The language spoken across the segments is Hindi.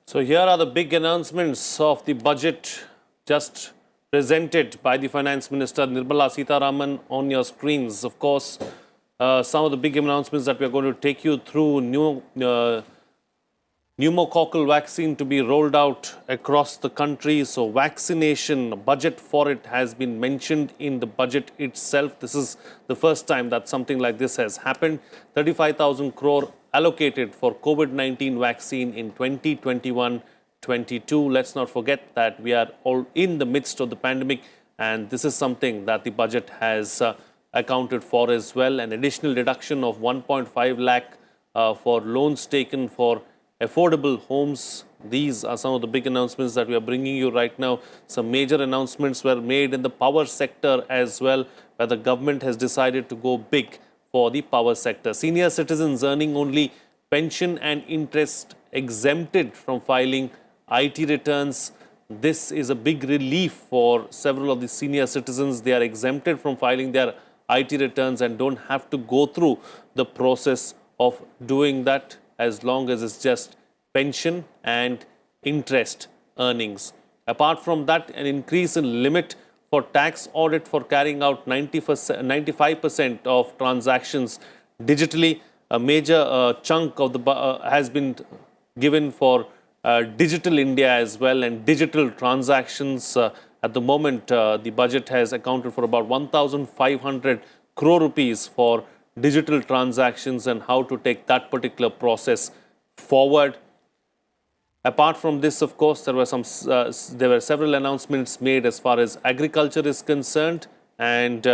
So here are the big announcements of the budget just presented by the Finance Minister Nirmala Sitharaman on your screens. Of course, some of the big announcements that we are going to take you through: pneumococcal vaccine to be rolled out across the country. So vaccination, budget for it has been mentioned in the budget itself. This is the first time that something like this has happened. 35,000 crore allocated for COVID-19 vaccine in 2021-22. Let's not forget that we are all in the midst of the pandemic, and this is something that the budget has accounted for as well. An additional deduction of 1.5 lakh for loans taken for affordable homes. These are some of the big announcements that we are bringing you right now. Some major announcements were made in the power sector as well, where the government has decided to go big for the power sector. Senior citizens earning only pension and interest exempted from filing IT returns. This is a big relief for several of the senior citizens. They are exempted from filing their IT returns and don't have to go through the process of doing that, as long as it's just pension and interest earnings. Apart from that, an increase in limit for tax audit for carrying out 95% of transactions digitally. A major chunk of the has been given for Digital India as well, and digital transactions. At the moment, the budget has accounted for about 1,500 crore rupees for digital transactions and how to take that particular process forward. Apart from this, of course, there were several announcements made as far as agriculture is concerned, and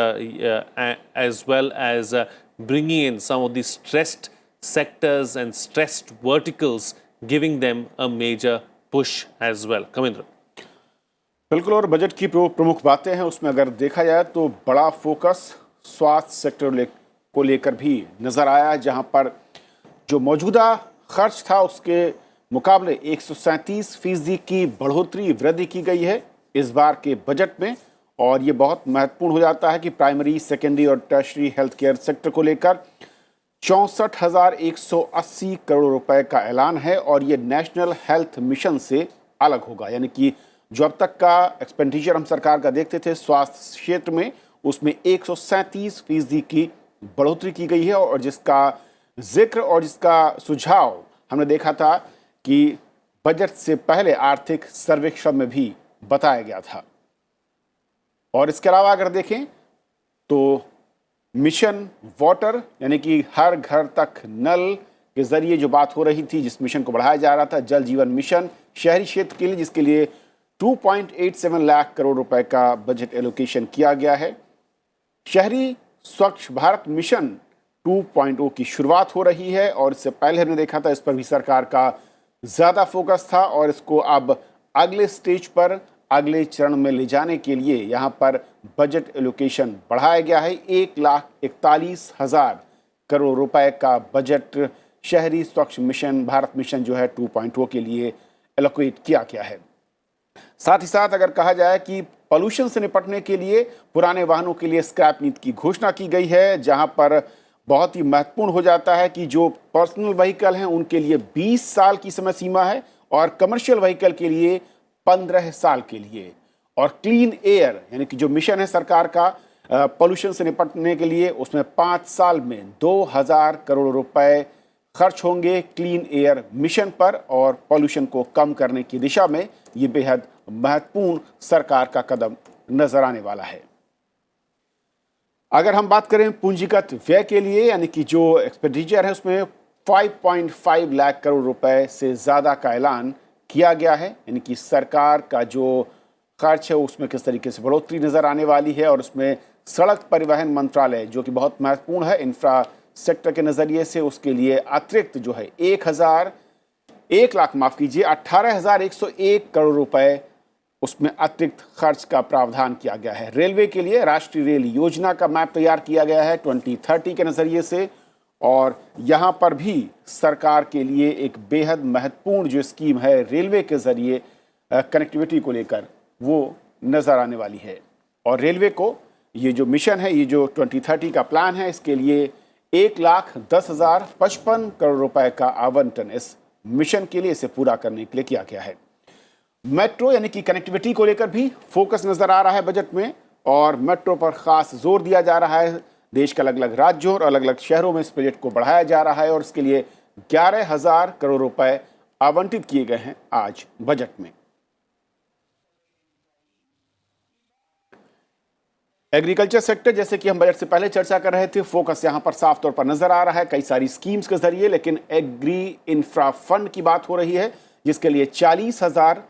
as well as bringing in some of the stressed sectors and stressed verticals, giving them a major push as well. Kamindra. बिल्कुल, और बजट की प्रमुख बातें हैं उसमें अगर देखा जाए तो बड़ा फोकस स्वास्थ्य सेक्टर को लेकर भी नजर आया, जहां पर जो मौजूदा खर्च था उसके मुकाबले 137% की बढ़ोतरी वृद्धि की गई है इस बार के बजट में। और ये बहुत महत्वपूर्ण हो जाता है कि प्राइमरी, सेकेंडरी और टर्शरी हेल्थ केयर सेक्टर को लेकर 64,180 करोड़ रुपए का ऐलान है, और ये नेशनल हेल्थ मिशन से अलग होगा। यानी कि जो अब तक का एक्सपेंडिचर हम सरकार का देखते थे स्वास्थ्य क्षेत्र में, उसमें 137% की बढ़ोतरी की गई है, और जिसका जिक्र और जिसका सुझाव हमने देखा था कि बजट से पहले आर्थिक सर्वेक्षण में भी बताया गया था। और इसके अलावा अगर देखें तो मिशन वाटर, यानी कि हर घर तक नल के जरिए जो बात हो रही थी, जिस मिशन को बढ़ाया जा रहा था, जल जीवन मिशन शहरी क्षेत्र के लिए, जिसके लिए 2.87 लाख करोड़ रुपए का बजट एलोकेशन किया गया है। शहरी स्वच्छ भारत मिशन 2.0 की शुरुआत हो रही है, और इससे पहले हमने देखा था इस पर भी सरकार का ज़्यादा फोकस था, और इसको अब अगले स्टेज पर, अगले चरण में ले जाने के लिए यहाँ पर बजट एलोकेशन बढ़ाया गया है। 1,41,000 करोड़ रुपए का बजट शहरी स्वच्छ मिशन भारत मिशन जो है 2.0 के लिए एलोकेट किया गया है। साथ ही साथ अगर कहा जाए कि पॉल्यूशन से निपटने के लिए पुराने वाहनों के लिए स्क्रैप नीति की घोषणा की गई है, जहां पर बहुत ही महत्वपूर्ण हो जाता है कि जो पर्सनल व्हीकल हैं उनके लिए 20 साल की समय सीमा है, और कमर्शियल व्हीकल के लिए 15 साल के लिए। और क्लीन एयर, यानी कि जो मिशन है सरकार का पॉल्यूशन से निपटने के लिए, उसमें 5 साल में 2,000 करोड़ रुपए खर्च होंगे क्लीन एयर मिशन पर, और पॉल्यूशन को कम करने की दिशा में ये बेहद महत्वपूर्ण सरकार का कदम नजर आने वाला है। अगर हम बात करें पूंजीगत व्यय के लिए, यानी कि जो एक्सपेंडिचर है उसमें 5.5 लाख करोड़ रुपए से ज़्यादा का ऐलान किया गया है। यानी कि सरकार का जो खर्च है उसमें किस तरीके से बढ़ोतरी नज़र आने वाली है, और उसमें सड़क परिवहन मंत्रालय जो कि बहुत महत्वपूर्ण है इंफ्रा सेक्टर के नज़रिए से, उसके लिए अतिरिक्त जो है 18,101 करोड़ रुपए उसमें अतिरिक्त खर्च का प्रावधान किया गया है। रेलवे के लिए राष्ट्रीय रेल योजना का मैप तैयार किया गया है 2030 के नज़रिए से, और यहाँ पर भी सरकार के लिए एक बेहद महत्वपूर्ण जो स्कीम है रेलवे के ज़रिए कनेक्टिविटी को लेकर, वो नज़र आने वाली है। और रेलवे को ये जो मिशन है, ये जो 2030 का प्लान है, इसके लिए 1,10,055 करोड़ रुपए का आवंटन इस मिशन के लिए इसे पूरा करने के लिए किया गया है। मेट्रो यानी कि कनेक्टिविटी को लेकर भी फोकस नजर आ रहा है बजट में, और मेट्रो पर खास जोर दिया जा रहा है। देश के अलग अलग राज्यों और अलग अलग शहरों में इस प्रोजेक्ट को बढ़ाया जा रहा है और इसके लिए 11,000 करोड़ रुपए आवंटित किए गए हैं आज बजट में। एग्रीकल्चर सेक्टर, जैसे कि हम बजट से पहले चर्चा कर रहे थे, फोकस यहां पर साफ तौर पर नजर आ रहा है कई सारी स्कीम्स के जरिए, लेकिन एग्री इंफ्रा फंड की बात हो रही है जिसके लिए 40,000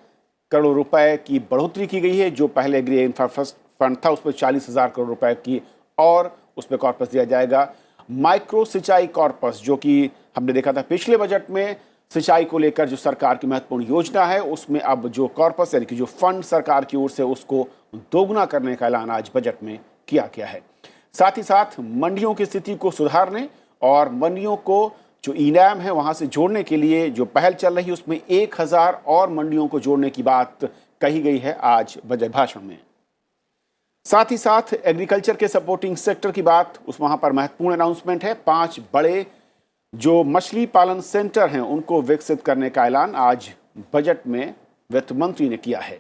करोड़ रुपए की बढ़ोतरी की गई है। जो पहले एग्री इंफ्रा फंड था उसमें 40,000 करोड़ रुपए की और उसमें कॉर्पस दिया जाएगा। माइक्रो सिंचाई कॉर्पस, जो कि हमने देखा था पिछले बजट में, सिंचाई को लेकर जो सरकार की महत्वपूर्ण योजना है, उसमें अब जो कॉर्पस यानी कि जो फंड सरकार की ओर से उसको दोगुना करने का ऐलान आज बजट में किया गया है। साथ ही साथ मंडियों की स्थिति को सुधारने और मंडियों को जो ई-नैम है वहां से जोड़ने के लिए जो पहल चल रही है उसमें 1,000 और मंडियों को जोड़ने की बात कही गई है आज बजट भाषण में। साथ ही साथ एग्रीकल्चर के सपोर्टिंग सेक्टर की बात, उस वहां पर महत्वपूर्ण अनाउंसमेंट है। 5 बड़े जो मछली पालन सेंटर हैं उनको विकसित करने का ऐलान आज बजट में वित्त मंत्री ने किया है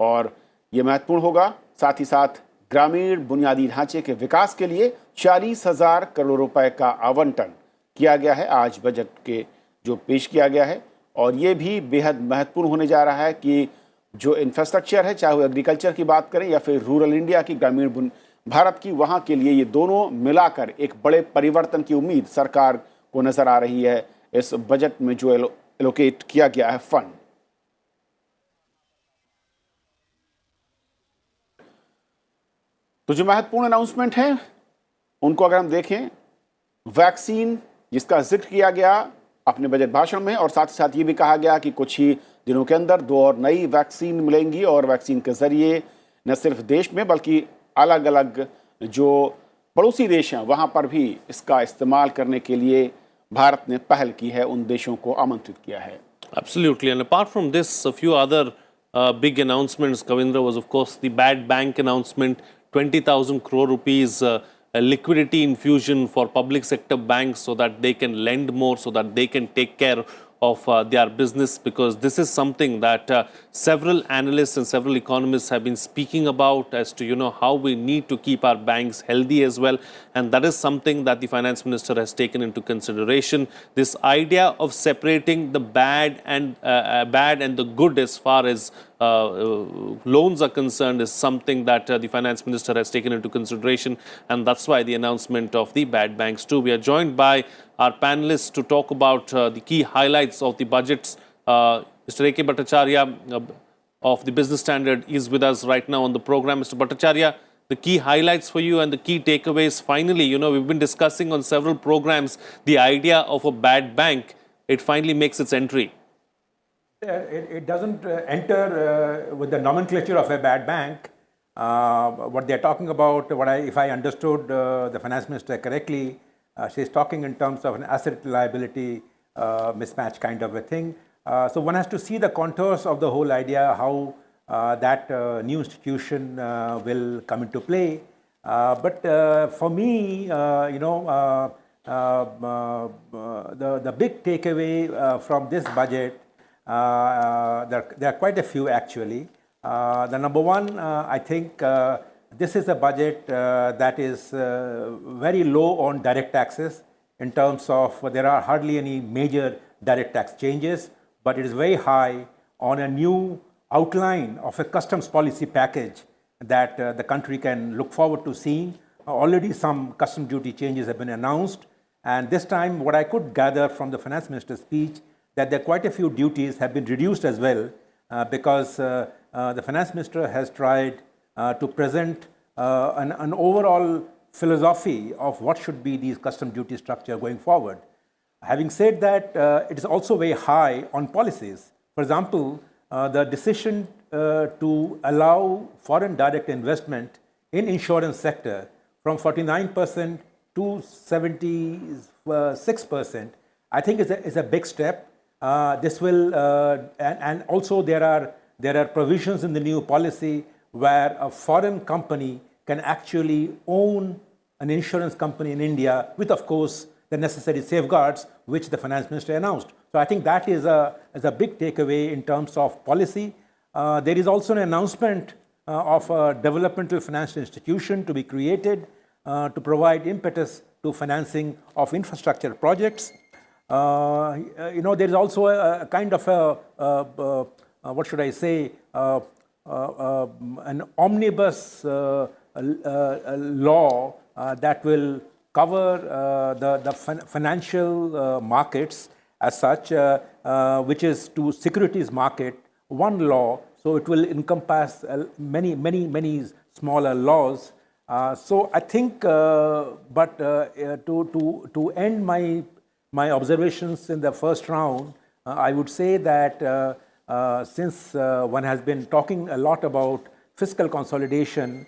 और ये महत्वपूर्ण होगा। साथ ही साथ ग्रामीण बुनियादी ढांचे के विकास के लिए 40,000 करोड़ रुपए का आवंटन किया गया है आज बजट के जो पेश किया गया है, और ये भी बेहद महत्वपूर्ण होने जा रहा है कि जो इंफ्रास्ट्रक्चर है, चाहे वो एग्रीकल्चर की बात करें या फिर रूरल इंडिया की, ग्रामीण भारत की, वहाँ के लिए ये दोनों मिलाकर एक बड़े परिवर्तन की उम्मीद सरकार को नजर आ रही है इस बजट में जो एलोकेट किया गया है फंड। तो जो महत्वपूर्ण अनाउंसमेंट है उनको अगर हम देखें, वैक्सीन जिसका जिक्र किया गया अपने बजट भाषण में, और साथ ही साथ ये भी कहा गया कि कुछ ही दिनों के अंदर 2 और नई वैक्सीन मिलेंगी और वैक्सीन के जरिए न सिर्फ देश में बल्कि अलग अलग जो पड़ोसी देश हैं वहां पर भी इसका इस्तेमाल करने के लिए भारत ने पहल की है, उन देशों को आमंत्रित किया है। Absolutely. And apart from this, a few other big announcements, Kavindra, was of course the bad bank announcement, 20,000 crore rupees a liquidity infusion for public sector banks so that they can lend more, so that they can take care of their business, because this is something that several analysts and several economists have been speaking about as to, you know, how we need to keep our banks healthy as well. And that is something that the finance minister has taken into consideration. This idea of separating the bad and the good as far as loans are concerned is something that the finance minister has taken into consideration, and that's why the announcement of the bad banks too. We are joined by our panelists to talk about the key highlights of the budgets. Mr. A.K. Bhattacharya of the Business Standard is with us right now on the program. Mr. Bhattacharya, the key highlights for you and the key takeaways. Finally, you know, we've been discussing on several programs the idea of a bad bank. It finally makes its entry. It doesn't enter with the nomenclature of a bad bank. What they're talking about, if I understood the finance minister correctly, she's talking in terms of an asset liability mismatch kind of a thing. So one has to see the contours of the whole idea, how that new institution will come into play. But for me, you know, the big takeaway from this budget, there are quite a few actually. The number one, I think this is a budget that is very low on direct taxes in terms of there are hardly any major direct tax changes, but it is very high on a new outline of a customs policy package that the country can look forward to seeing. Already some custom duty changes have been announced, and this time what I could gather from the finance minister's speech that there are quite a few duties have been reduced as well, because the finance minister has tried to present an overall philosophy of what should be the custom duty structure going forward. Having said that, it is also very high on policies. For example, the decision to allow foreign direct investment in insurance sector from 49% to 76%, I think is a big step. This will, and also there are provisions in the new policy where a foreign company can actually own an insurance company in India with, of course, the necessary safeguards which the finance minister announced. So I think that is a big takeaway in terms of policy. There is also an announcement of a developmental financial institution to be created to provide impetus to financing of infrastructure projects. There is also a kind of what should I say, an omnibus law that will cover the financial markets as such, which is to securities market, one law. So it will encompass many smaller laws. So I think, but to end my observations in the first round, I would say that since one has been talking a lot about fiscal consolidation,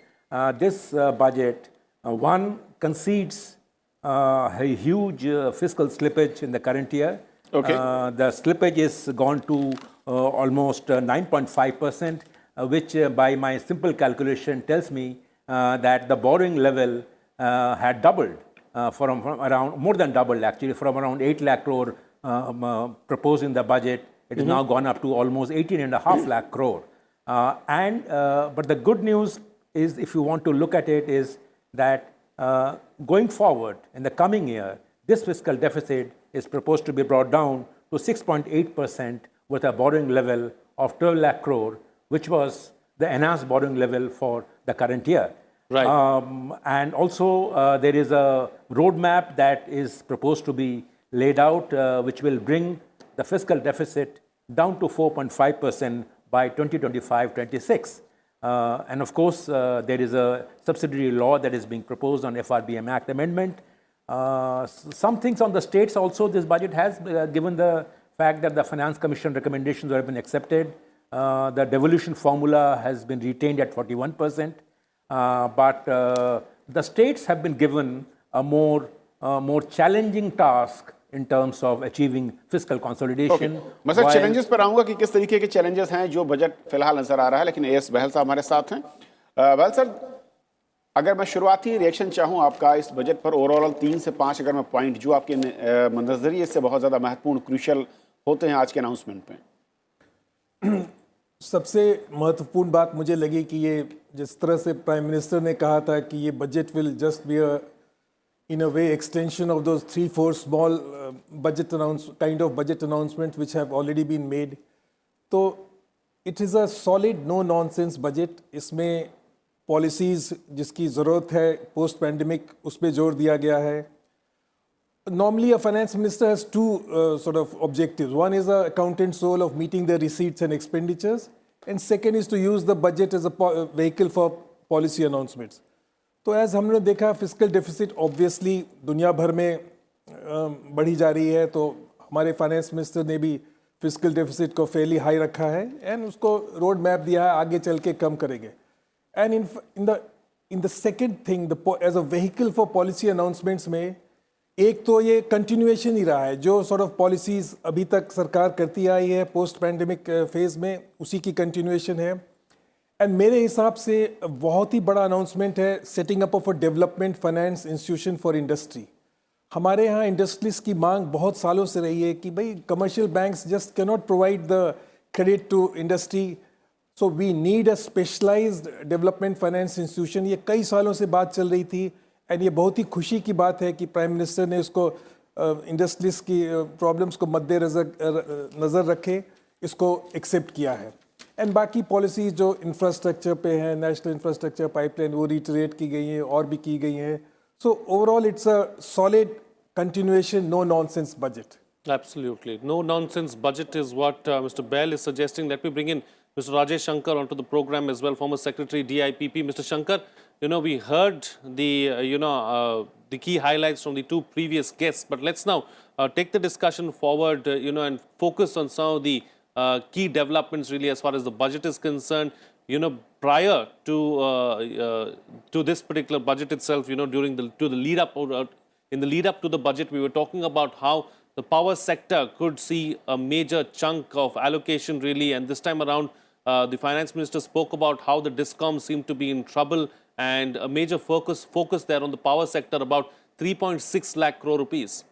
this budget, one concedes a huge fiscal slippage in the current year. Okay. The slippage is gone to almost 9.5%, which by my simple calculation tells me that the borrowing level had doubled from around, more than doubled actually, from around 8 lakh crore proposed in the budget. It is now gone up to almost 18.5 lakh crore. But the good news is, if you want to look at it, is that going forward in the coming year, this fiscal deficit is proposed to be brought down to 6.8% with a borrowing level of 12 lakh crore, which was the enhanced borrowing level for the current year. Right. And also there is a roadmap that is proposed to be laid out, which will bring the fiscal deficit down to 4.5% by 2025-26. And of course, there is a subsidiary law that is being proposed on FRBM Act amendment. Some things on the states also this budget has, given the fact that the Finance Commission recommendations have been accepted. The devolution formula has been retained at 41%. But the states have been given a more challenging task in terms of achieving fiscal consolidation. मैं सर चैलेंजेस पर आऊंगा कि किस तरीके के चैलेंजेस हैं जो बजट फिलहाल नजर आ रहा है, लेकिन एएस बहल साहब हमारे साथ हैं। बहल सर, अगर मैं शुरुआती रिएक्शन चाहूं आपका इस बजट पर, ओवरऑल 3 से 5 अगर मैं पॉइंट जो आपके नजरिए से बहुत ज़्यादा महत्वपूर्ण क्रूशियल होते हैं आज के अनाउंसमेंट में। सबसे महत्वपूर्ण बात मुझे लगी कि ये जिस तरह से प्राइम मिनिस्टर ने कहा था कि ये budget will just be in a way extension of those 3-4 small budget announcements which have already been made. So it is a solid no nonsense budget. इसमें policies जिसकी ज़रूरत है post pandemic उस पर जोर दिया गया है. Normally a finance minister has two sort of objectives. One is the accountant's role of meeting the receipts and expenditures, and second is to use the budget as a vehicle for policy announcements. तो एज हमने देखा फिस्कल डेफिसिट ऑब्वियसली दुनिया भर में बढ़ी जा रही है, तो हमारे फाइनेंस मिनिस्टर ने भी फिस्कल डेफिसिट को फेयरली हाई रखा है एंड उसको रोड मैप दिया है, आगे चल के कम करेंगे. And in the second thing, as a vehicle for policy announcements में एक तो ये कंटिन्यूएशन ही रहा है, जो सॉर्ट ऑफ पॉलिसीज अभी तक सरकार करती आई है पोस्ट पैंडेमिक फेज में, उसी की कंटिन्यूएशन है. एंड मेरे हिसाब से बहुत ही बड़ा अनाउंसमेंट है setting up of a development finance institution for industry. हमारे यहाँ इंडस्ट्रीज की मांग बहुत सालों से रही है कि भाई commercial banks just cannot provide the credit to industry, so we need a specialised development finance institution. ये कई सालों से बात चल रही थी एंड ये बहुत ही खुशी की बात है कि प्राइम मिनिस्टर ने इसको इंडस्ट्रीज की प्रॉब्लम्स को मद्देनज़र रखे इसको एक्सेप्ट किया है. एंड बाकी पॉलिसी जो इंफ्रास्ट्रक्चर पे हैं, नेशनल इंफ्रास्ट्रक्चर पाइपलाइन, वो रिटरेट की गई हैं और भी की गई हैं. So overall it's a solid continuation, no nonsense budget. Absolutely. No nonsense budget is what Mr. Bahl is suggesting. Let me bring in Mr. Rajesh Shankar onto the program as well, former Secretary DIPP. Mr. Shankar, we heard the, the key highlights from the two previous guests, but let's now take the discussion forward, and focus on some of the key developments really as far as the budget is concerned. Prior to this particular budget itself, during the lead up, or in the lead up to the budget, we were talking about how the power sector could see a major chunk of allocation really, and this time around the finance minister spoke about how the DISCOMs seem to be in trouble, and a major focus there on the power sector, about 3.6 lakh crore rupees.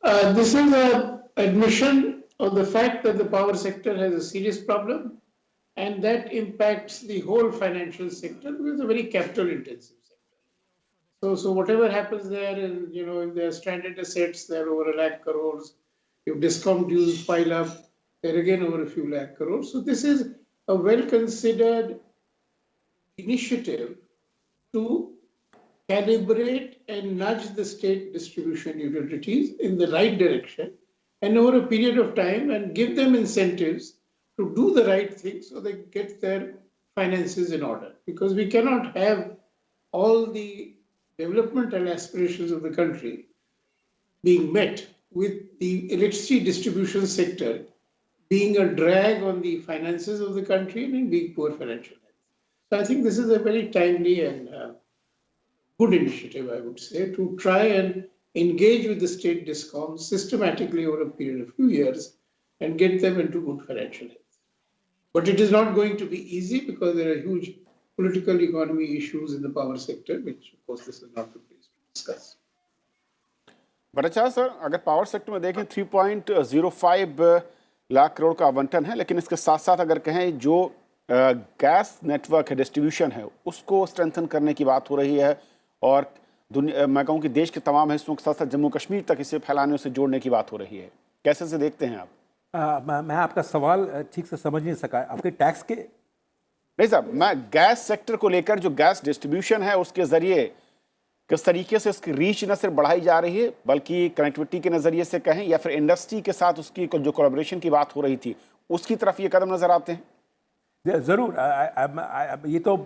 This is an admission of the fact that the power sector has a serious problem, and that impacts the whole financial sector because it's a very capital intensive sector. So whatever happens there, and if there are stranded assets, they're over 1 lakh crores. If discount dues pile up, they're again over a few lakh crores. So this is a well-considered initiative to calibrate and nudge the state distribution utilities in the right direction and over a period of time and give them incentives to do the right thing so they get their finances in order. Because we cannot have all the developmental aspirations of the country being met with the electricity distribution sector being a drag on the finances of the country and being poor financial health. So I think this is a very timely and good initiative, I would say, to try and engage with the state discoms systematically over a period of few years and get them into good financial health. But it is not going to be easy because there are huge political economy issues in the power sector, which of course this is not the place to discuss. But अच्छा सर, अगर पावर सेक्टर में देखें 3.05 लाख करोड़ का आवंटन है, लेकिन इसके साथ साथ अगर कहें जो गैस नेटवर्क है, डिस्ट्रीब्यूशन है, उसको स्ट्रेंथन करने की बात हो रही है और मैं कहूँ कि देश के तमाम हिस्सों के साथ साथ जम्मू कश्मीर तक इसे फैलाने से जोड़ने की बात हो रही है। कैसे से देखते हैं आप? मैं आपका सवाल ठीक से समझ नहीं सका। आपके टैक्स के नहीं साहब, मैं गैस सेक्टर को लेकर जो गैस डिस्ट्रीब्यूशन है उसके जरिए किस तरीके से उसकी रीच न सिर्फ बढ़ाई जा रही है बल्कि कनेक्टिविटी के नज़रिए से कहें या फिर इंडस्ट्री के साथ उसकी जो कोलैबोरेशन की बात हो रही थी उसकी तरफ ये कदम नज़र आते हैं? ज़रूर। ये तो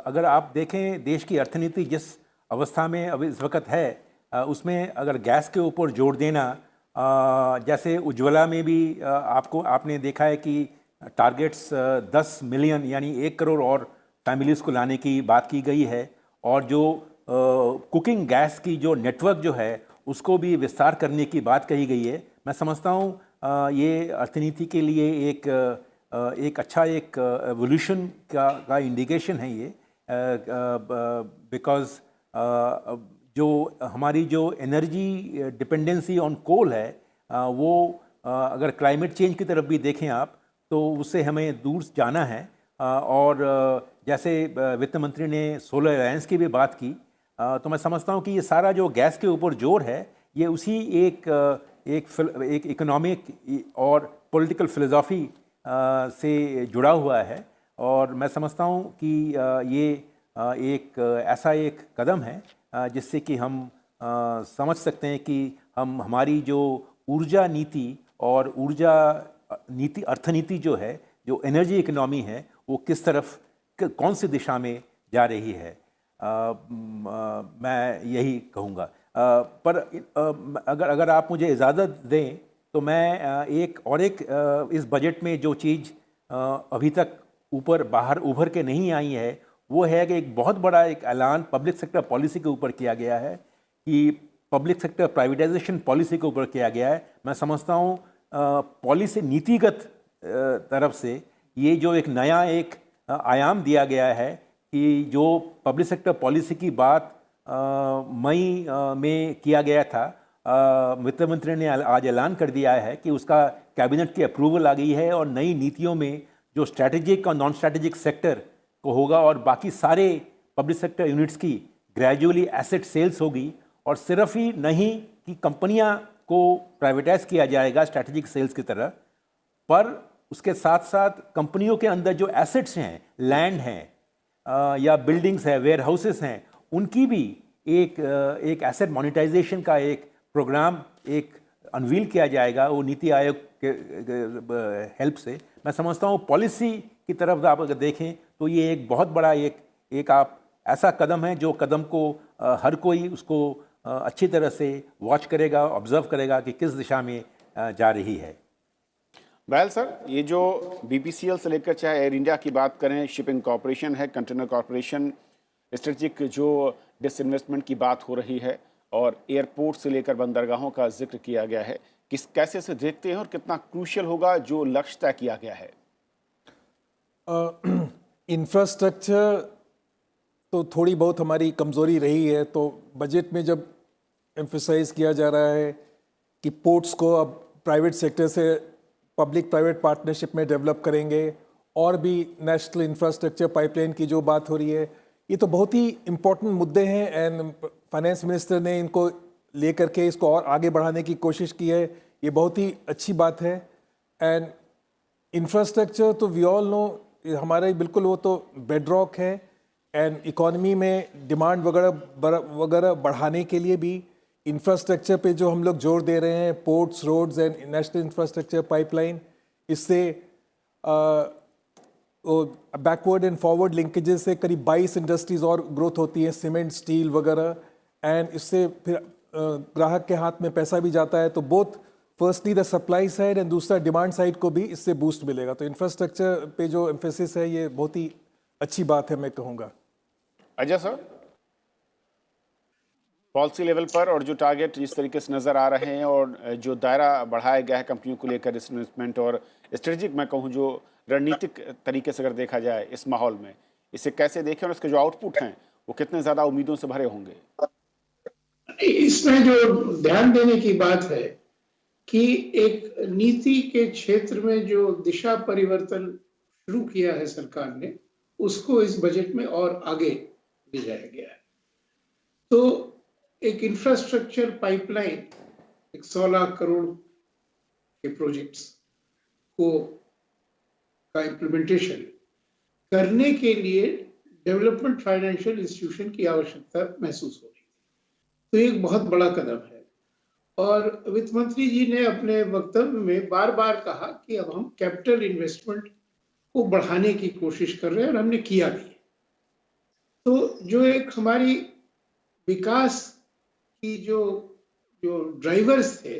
अगर आप देखें देश की अर्थनीति जिस अवस्था में अभी इस वक्त है, उसमें अगर गैस के ऊपर जोर देना, जैसे उज्ज्वला में भी आपने देखा है कि टारगेट्स 10 मिलियन यानी 1 करोड़ और फैमिलीज़ को लाने की बात की गई है और जो कुकिंग गैस की जो नेटवर्क जो है उसको भी विस्तार करने की बात कही गई है। मैं समझता हूँ ये अर्थनीति के लिए एक अच्छा एक एवोल्यूशन का इंडिकेशन है ये, बिकॉज जो हमारी जो एनर्जी डिपेंडेंसी ऑन कोल है वो अगर क्लाइमेट चेंज की तरफ भी देखें आप तो उससे हमें दूर जाना है। और जैसे वित्त मंत्री ने सोलर अलायंस की भी बात की, तो मैं समझता हूँ कि ये सारा जो गैस के ऊपर जोर है ये उसी एक इकोनॉमिक और पॉलिटिकल फिलोसॉफी से जुड़ा हुआ है। और मैं समझता हूँ कि ये एक ऐसा एक कदम है जिससे कि हम समझ सकते हैं कि हम हमारी जो ऊर्जा नीति और ऊर्जा नीति अर्थनीति जो है, जो एनर्जी इकोनॉमी है, वो किस तरफ कौन सी दिशा में जा रही है, मैं यही कहूँगा। पर अगर आप मुझे इजाज़त दें तो मैं एक इस बजट में जो चीज़ अभी तक बाहर उभर के नहीं आई है वो है कि एक बहुत बड़ा एक ऐलान पब्लिक सेक्टर पॉलिसी के ऊपर किया गया है कि पब्लिक सेक्टर प्राइवेटाइजेशन पॉलिसी के ऊपर किया गया है। मैं समझता हूँ पॉलिसी नीतिगत तरफ से ये जो एक नया एक आयाम दिया गया है कि जो पब्लिक सेक्टर पॉलिसी की बात मई में किया गया था, वित्त मंत्री ने आज ऐलान कर दिया है कि उसका कैबिनेट की अप्रूवल आ गई है और नई नीतियों में जो स्ट्रैटेजिक और नॉन स्ट्रैटेजिक सेक्टर को होगा और बाकी सारे पब्लिक सेक्टर यूनिट्स की ग्रेजुअली एसेट सेल्स होगी। और सिर्फ ही नहीं कि कंपनियां को प्राइवेटाइज किया जाएगा स्ट्रैटेजिक सेल्स की तरह, पर उसके साथ साथ कंपनियों के अंदर जो एसेट्स हैं, लैंड हैं या बिल्डिंग्स हैं, वेयर हाउसेस हैं, उनकी भी एक एसेट मोनेटाइजेशन का एक प्रोग्राम एक अनवील किया जाएगा वो नीति आयोग के हेल्प से। मैं समझता हूँ पॉलिसी की तरफ आप अगर देखें तो ये एक बहुत बड़ा एक आप ऐसा कदम है जो कदम को हर कोई उसको अच्छी तरह से वॉच करेगा, ऑब्जर्व करेगा कि किस दिशा में जा रही है। वेल सर, ये जो बीपीसीएल से लेकर चाहे एयर इंडिया की बात करें, शिपिंग कॉरपोरेशन है, कंटेनर कॉरपोरेशन, स्ट्रेटेजिक जो डिसइन्वेस्टमेंट की बात हो रही है और एयरपोर्ट से लेकर बंदरगाहों का जिक्र किया गया है, कैसे से देखते हैं और कितना क्रूशियल होगा जो लक्ष्य तय किया गया है? इंफ्रास्ट्रक्चर तो थोड़ी बहुत हमारी कमज़ोरी रही है, तो बजट में जब एम्फसाइज किया जा रहा है कि पोर्ट्स को अब प्राइवेट सेक्टर से पब्लिक प्राइवेट पार्टनरशिप में डेवलप करेंगे, और भी नेशनल इंफ्रास्ट्रक्चर पाइपलाइन की जो बात हो रही है, ये तो बहुत ही इम्पोर्टेंट मुद्दे हैं एंड फाइनेंस मिनिस्टर ने इनको लेकर के इसको और आगे बढ़ाने की कोशिश की है। ये बहुत ही अच्छी बात है। एंड इंफ्रास्ट्रक्चर तो वी ऑल नो हमारा बिल्कुल वो तो बेडरॉक है, एंड इकोनॉमी में डिमांड वगैरह बढ़ाने के लिए भी इंफ्रास्ट्रक्चर पे जो हम लोग जोर दे रहे हैं, ports, roads and national infrastructure pipeline, इससे बैकवर्ड एंड फॉरवर्ड लिंकेजेस से करीब 22 इंडस्ट्रीज और ग्रोथ होती है, सीमेंट, स्टील वगैरह, एंड इससे फिर ग्राहक के हाथ में पैसा भी जाता है। तो both firstly the supply side and दूसरा डिमांड साइड को भी इससे बूस्ट मिलेगा। तो इंफ्रास्ट्रक्चर पे जो एम्फेसिस है ये बहुत ही अच्छी बात है, मैं कहूँगा। अजय सर, पॉलिसी लेवल पर और जो टारगेट जिस तरीके से नज़र आ रहे हैं और जो दायरा बढ़ाया गया है कंपनियों को लेकर इन्वेस्टमेंट और स्ट्रेटेजिक, मैं कहूँ जो रणनीतिक तरीके से अगर देखा जाए इस माहौल में, इसे कैसे देखें और इसके जो आउटपुट हैं वो कितने ज़्यादा उम्मीदों से भरे होंगे? इसमें जो ध्यान देने की बात है कि एक नीति के क्षेत्र में जो दिशा परिवर्तन शुरू किया है सरकार ने, उसको इस बजट में और आगे ले जाया गया है। तो एक इंफ्रास्ट्रक्चर पाइपलाइन, एक 100 लाख करोड़ के प्रोजेक्ट्स को का इम्प्लीमेंटेशन करने के लिए डेवलपमेंट फाइनेंशियल इंस्टीट्यूशन की आवश्यकता महसूस हो रही है। तो एक बहुत बड़ा कदम है, और वित्त मंत्री जी ने अपने वक्तव्य में बार बार कहा कि अब हम कैपिटल इन्वेस्टमेंट को बढ़ाने की कोशिश कर रहे हैं, और हमने किया भी है। तो जो एक हमारी विकास की जो ड्राइवर्स थे,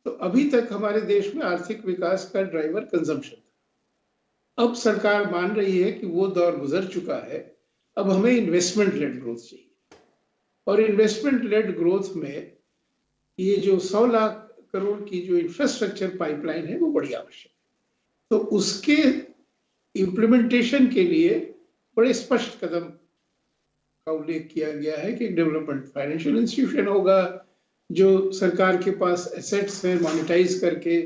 तो अभी तक हमारे देश में आर्थिक विकास का ड्राइवर कंजम्पशन था। अब सरकार मान रही है कि वो दौर गुजर चुका है, अब हमें इन्वेस्टमेंट लेड ग्रोथ चाहिए, और इन्वेस्टमेंट लेड ग्रोथ में ये जो 100 लाख करोड़ की जो इंफ्रास्ट्रक्चर पाइपलाइन है वो बड़ी आवश्यक है। तो उसके इम्प्लीमेंटेशन के लिए बड़े स्पष्ट कदम का उल्लेख किया गया है कि डेवलपमेंट फाइनेंशियल इंस्टीट्यूशन होगा, जो सरकार के पास एसेट्स हैं मोनेटाइज करके,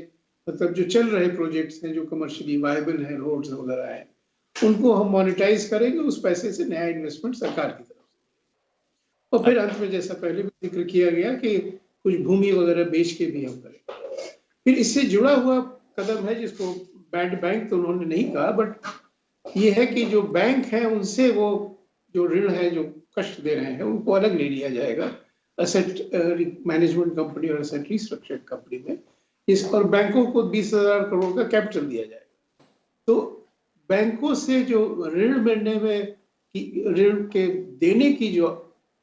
मतलब जो चल रहे प्रोजेक्ट्स हैं जो कमर्शियली वायबल हैं, रोड्स वगैरह हैं, उनको हम मोनेटाइज करेंगे, उस पैसे से नया इन्वेस्टमेंट सरकार की तरफ से। और फिर अंत में जैसा पहले भी जिक्र किया गया कि कुछ भूमि वगैरह बेच के भी हम करेंगे। फिर इससे जुड़ा हुआ कदम है जिसको बैड बैंक तो उन्होंने नहीं कहा, बट ये है कि जो बैंक हैं उनसे वो जो ऋण है जो कष्ट दे रहे हैं उनको अलग ले लिया जाएगा एसेट मैनेजमेंट कंपनी और एसेट रिस्ट्रक्चर्ड कंपनी में, इस और बैंकों को 20,000 करोड़ का कैपिटल दिया जाएगा। तो बैंकों से जो ऋण मिलने में ऋण के देने की जो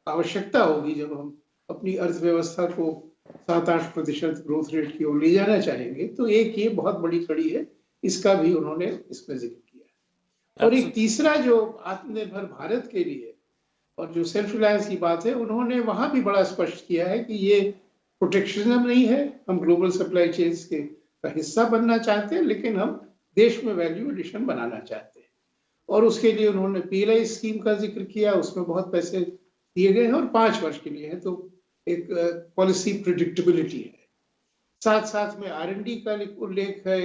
आवश्यकता होगी, जब हम अपनी अर्थव्यवस्था को 7-8% ग्रोथ रेट की ओर ले जाना चाहेंगे, तो एक ये बहुत बड़ी कड़ी है, इसका भी उन्होंने इसमें जिक्र किया। और एक तीसरा जो आत्मनिर्भर भारत के लिए और जो सेल्फ रिलायंस की बात है, उन्होंने वहां भी बड़ा स्पष्ट किया है कि ये प्रोटेक्शनिज्म नहीं है, हम ग्लोबल सप्लाई चेन्स के का हिस्सा बनना चाहते हैं, लेकिन हम देश में वैल्यू एडिशन बनाना चाहते हैं। और उसके लिए उन्होंने PLI स्कीम का जिक्र किया, उसमें बहुत पैसे दिए गए हैं और 5 वर्ष के लिए है, तो एक पॉलिसी प्रिडिक्टेबिलिटी है। साथ साथ में R&D का उल्लेख है,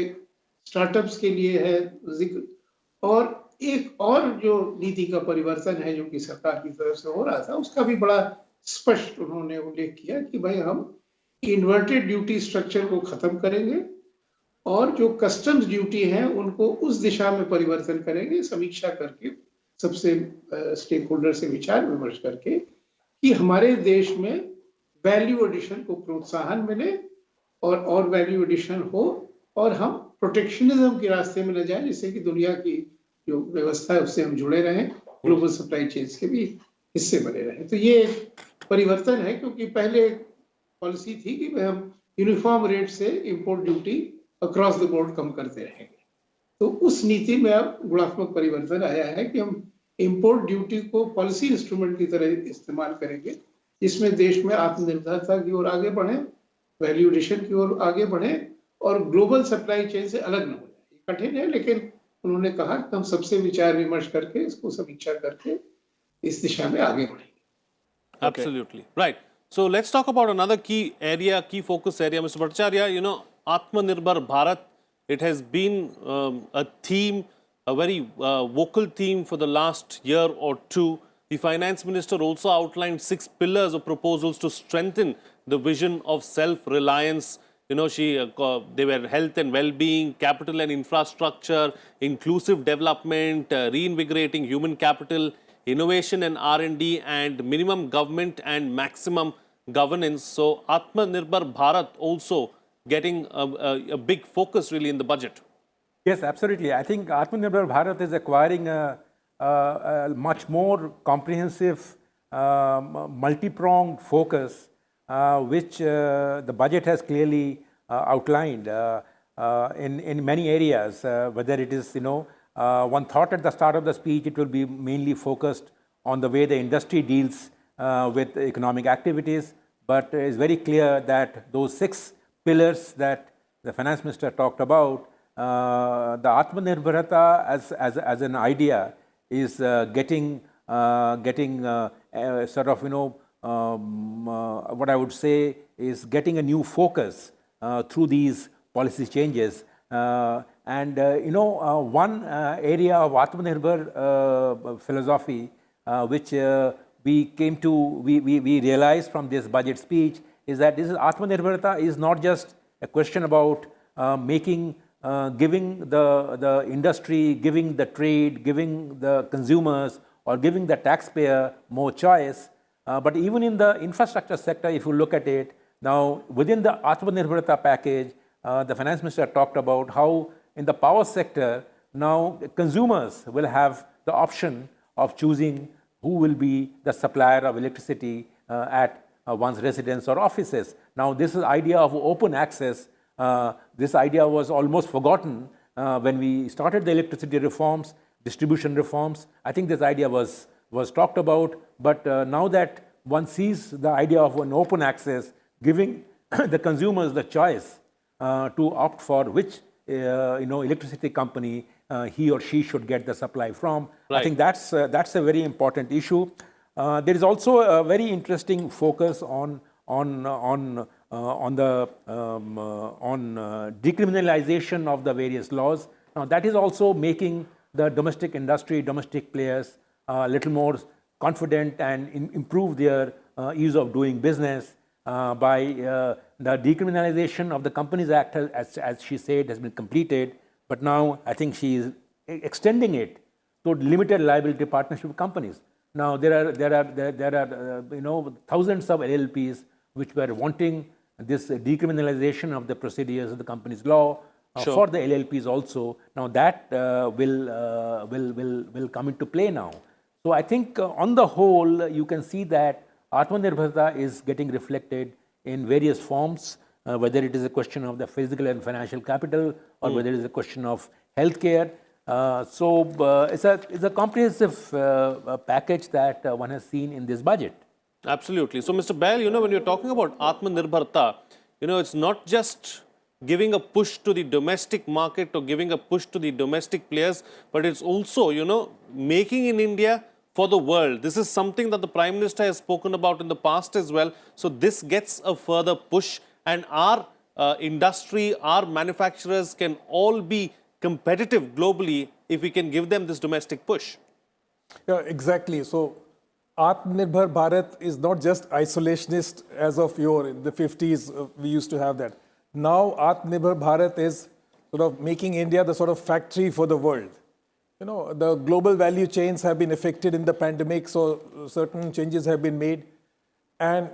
स्टार्टअप्स के लिए है जिक्र, और एक और जो नीति का परिवर्तन है जो कि सरकार की तरफ से हो रहा था, उसका भी बड़ा स्पष्ट उन्होंने उल्लेख किया कि भाई हम इन्वर्टेड ड्यूटी स्ट्रक्चर को खत्म करेंगे और जो कस्टम्स ड्यूटी हैं उनको उस दिशा में परिवर्तन करेंगे, समीक्षा करके सबसे स्टेक होल्डर से विचार विमर्श करके कि हमारे देश में वैल्यू एडिशन को प्रोत्साहन मिले और वैल्यू एडिशन हो, और हम प्रोटेक्शनिज्म के रास्ते में न जाए, जिससे कि दुनिया की जो व्यवस्था है उससे हम जुड़े रहें, ग्लोबल सप्लाई चेन्स के भी हिस्से बने रहें। तो ये परिवर्तन है, क्योंकि पहले पॉलिसी थी कि हम यूनिफॉर्म रेट से import duty across the board कम करते रहेंगे। तो उस नीति में अब गुणात्मक परिवर्तन आया है कि हम इंपोर्ट ड्यूटी को पॉलिसी इंस्ट्रूमेंट की तरह इस्तेमाल करेंगे, जिसमें देश में आत्मनिर्भरता की ओर आगे बढ़े, वैल्यू एडिशन की ओर आगे बढ़े और ग्लोबल सप्लाई चेन से अलग न हो जाए। कठिन है, लेकिन उन्होंने कहा कि हम सबसे विचार विमर्श करके इसको समीक्षा करके इस दिशा में आगे बढ़ेंगे। Absolutely. Right. So let's talk about another key area, key focus area, Mr. Bhattacharya. Atmanirbhar Bharat, it has been a theme, a very vocal theme for the last year or two. The finance minister also outlined 6 pillars of proposals to strengthen the vision of self-reliance. They were health and well-being, capital and infrastructure, inclusive development, reinvigorating human capital, innovation and R&D, and minimum government and maximum governance. So Atmanirbhar Bharat also getting a big focus really in the budget. Yes, absolutely. I think Atmanirbhar Bharat is acquiring a much more comprehensive, multi-pronged focus, which the budget has clearly outlined in many areas. Whether it is, one thought at the start of the speech, it will be mainly focused on the way the industry deals with economic activities. But it's very clear that those 6 pillars that the finance minister talked about, the Atmanirbharata as an idea is getting sort of, what I would say is getting a new focus through these policy changes. One area of Atmanirbhar philosophy which we realized from this budget speech is that this is Atmanirbharata is not just a question about giving the industry, giving the trade, giving the consumers, or giving the taxpayer more choice. But even in the infrastructure sector, if you look at it, now within the Atmanirbharata package, the finance minister talked about how in the power sector, now consumers will have the option of choosing who will be the supplier of electricity at one's residence or offices. Now this is idea of open access. This idea was almost forgotten when we started the electricity reforms, distribution reforms. I think this idea was talked about, but now that one sees the idea of an open access, giving the consumers the choice to opt for which electricity company he or she should get the supply from. Right. I think that's a very important issue. There is also a very interesting focus on decriminalization of the various laws. Now that is also making the domestic industry, domestic players a little more confident and improve their ease of doing business by the decriminalization of the Companies Act, as she said, has been completed. But now I think she is extending it to limited liability partnership companies. Now there are thousands of LLPs which were wanting this decriminalization of the procedures of the company's law for the LLPs also. Now that will come into play now. So I think on the whole, you can see that Atmanirbharta is getting reflected in various forms, whether it is a question of the physical and financial capital or whether it is a question of healthcare. It's a comprehensive package that one has seen in this budget. Absolutely. So, Mr. Bahl, when you're talking about Atmanirbharta, it's not just giving a push to the domestic market or giving a push to the domestic players, but it's also, making in India for the world. This is something that the Prime Minister has spoken about in the past as well. So this gets a further push, and our industry, our manufacturers can all be competitive globally if we can give them this domestic push. Yeah, exactly. So Atmanirbhar Bharat is not just isolationist as of yore. In the 50s, we used to have that. Now Atmanirbhar Bharat is sort of making India the sort of factory for the world. The global value chains have been affected in the pandemic, so certain changes have been made. And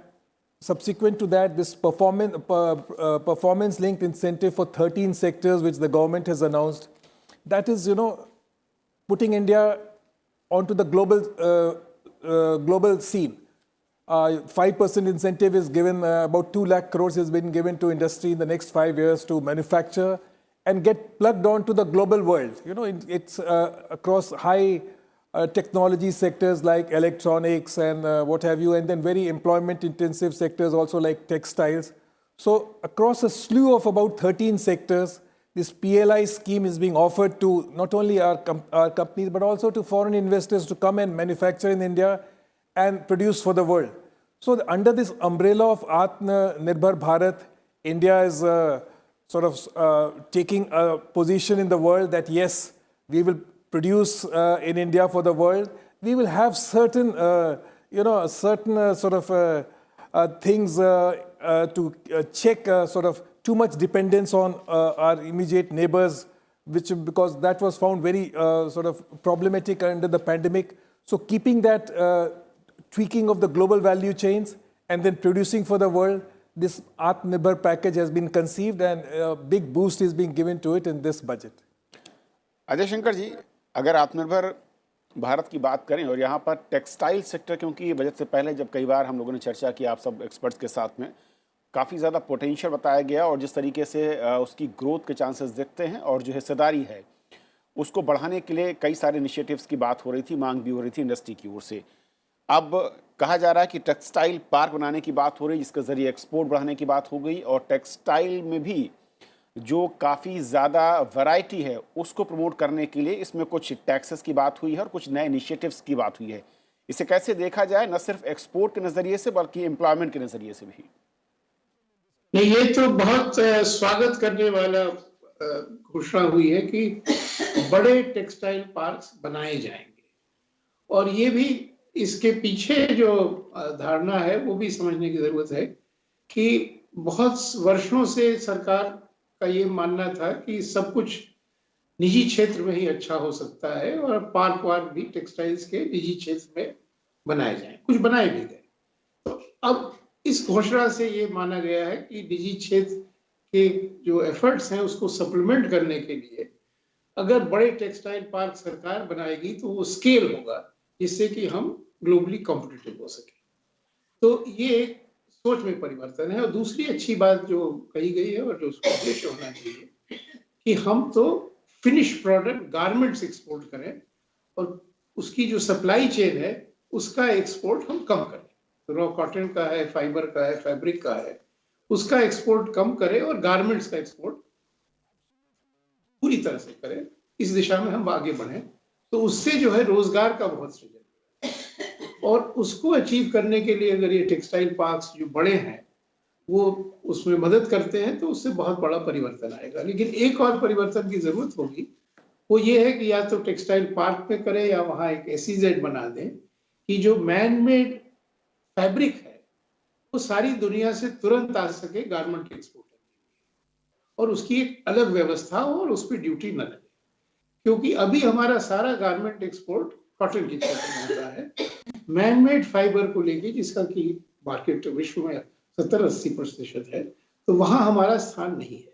subsequent to that, this performance-linked incentive for 13 sectors, which the government has announced, that is, putting India onto the global scene. 5% incentive is given, about 2 lakh crores has been given to industry in the next 5 years to manufacture and get plugged onto the global world. It's across high technology sectors like electronics and what have you, and then very employment intensive sectors also like textiles. So across a slew of about 13 sectors, this PLI scheme is being offered to not only our companies, but also to foreign investors to come and manufacture in India and produce for the world. So under this umbrella of Atmanirbhar Bharat, India is sort of taking a position in the world that yes, we will produce in India for the world. We will have certain, things to check sort of too much dependence on our immediate neighbors, which because that was found very sort of problematic under the pandemic. So keeping that tweaking of the global value chains and then producing for the world, this Atmanirbhar package has been conceived and a big boost is being given to it in this budget. Ajay Shankar ji, अगर आत्मनिर्भर भारत की बात करें और यहाँ पर टेक्सटाइल सेक्टर, क्योंकि बजट से पहले जब कई बार हम लोगों ने चर्चा की आप सब एक्सपर्ट्स के साथ में, काफ़ी ज़्यादा पोटेंशियल बताया गया और जिस तरीके से उसकी ग्रोथ के चांसेस दिखते हैं और जो हिस्सेदारी है उसको बढ़ाने के लिए कई सारे इनिशिएटिव्स की बात हो रही थी, मांग भी हो रही थी इंडस्ट्री की ओर से। अब कहा जा रहा है कि टेक्सटाइल पार्क बनाने की बात हो रही है जिसके ज़रिए एक्सपोर्ट बढ़ाने की बात हो गई और टेक्सटाइल में भी जो काफ़ी ज़्यादा वैरायटी है उसको प्रमोट करने के लिए इसमें कुछ टैक्सेस की बात हुई है और कुछ नए इनिशिएटिव्स की बात हुई है। इसे कैसे देखा जाए, न सिर्फ एक्सपोर्ट के नज़रिए से बल्कि एम्प्लॉयमेंट के नज़रिए से भी? नहीं, ये तो बहुत स्वागत करने वाला घोषणा हुई है कि बड़े टेक्सटाइल पार्क्स बनाए जाएंगे और ये भी इसके पीछे जो धारणा है वो भी समझने की जरूरत है कि बहुत वर्षों से सरकार का ये मानना था कि सब कुछ निजी क्षेत्र में ही अच्छा हो सकता है और पार्क वार्क भी टेक्सटाइल्स के निजी क्षेत्र में बनाए जाएं, कुछ बनाए भी गए। तो अब इस घोषणा से ये माना गया है कि निजी क्षेत्र के जो एफर्ट्स हैं उसको सप्लीमेंट करने के लिए अगर बड़े टेक्सटाइल पार्क सरकार बनाएगी तो वो स्केल होगा जिससे कि हम ग्लोबली कॉम्पिटिटिव हो सके। तो ये एक सोच में परिवर्तन है। और दूसरी अच्छी बात जो कही गई है और जो उसका उद्देश्य होना चाहिए कि हम तो फिनिश प्रोडक्ट गारमेंट्स एक्सपोर्ट करें और उसकी जो सप्लाई चेन है उसका एक्सपोर्ट हम कम करें। रॉ कॉटन का है, फाइबर का है, फैब्रिक का है, उसका एक्सपोर्ट कम करें और गारमेंट्स का एक्सपोर्ट पूरी तरह से करें। इस दिशा में हम आगे बढ़ें तो उससे जो है रोजगार का बहुत सृजन और उसको अचीव करने के लिए अगर ये टेक्सटाइल पार्क्स जो बड़े हैं वो उसमें मदद करते हैं तो उससे बहुत बड़ा परिवर्तन आएगा। लेकिन एक और परिवर्तन की जरूरत होगी, वो ये है कि या तो टेक्सटाइल पार्क में करें या वहाँ एक SEZ बना दें कि जो मैन मेड फैब्रिक है वो सारी दुनिया से तुरंत आ सके गारमेंट एक्सपोर्टर और उसकी एक अलग व्यवस्था हो और उस पर ड्यूटी न लगे। क्योंकि अभी हमारा सारा गारमेंट एक्सपोर्ट कॉटन की क्षेत्र में होता है, मैनमेड फाइबर को लेके जिसका कि मार्केट विश्व में 70-80% है, तो वहां हमारा स्थान नहीं है।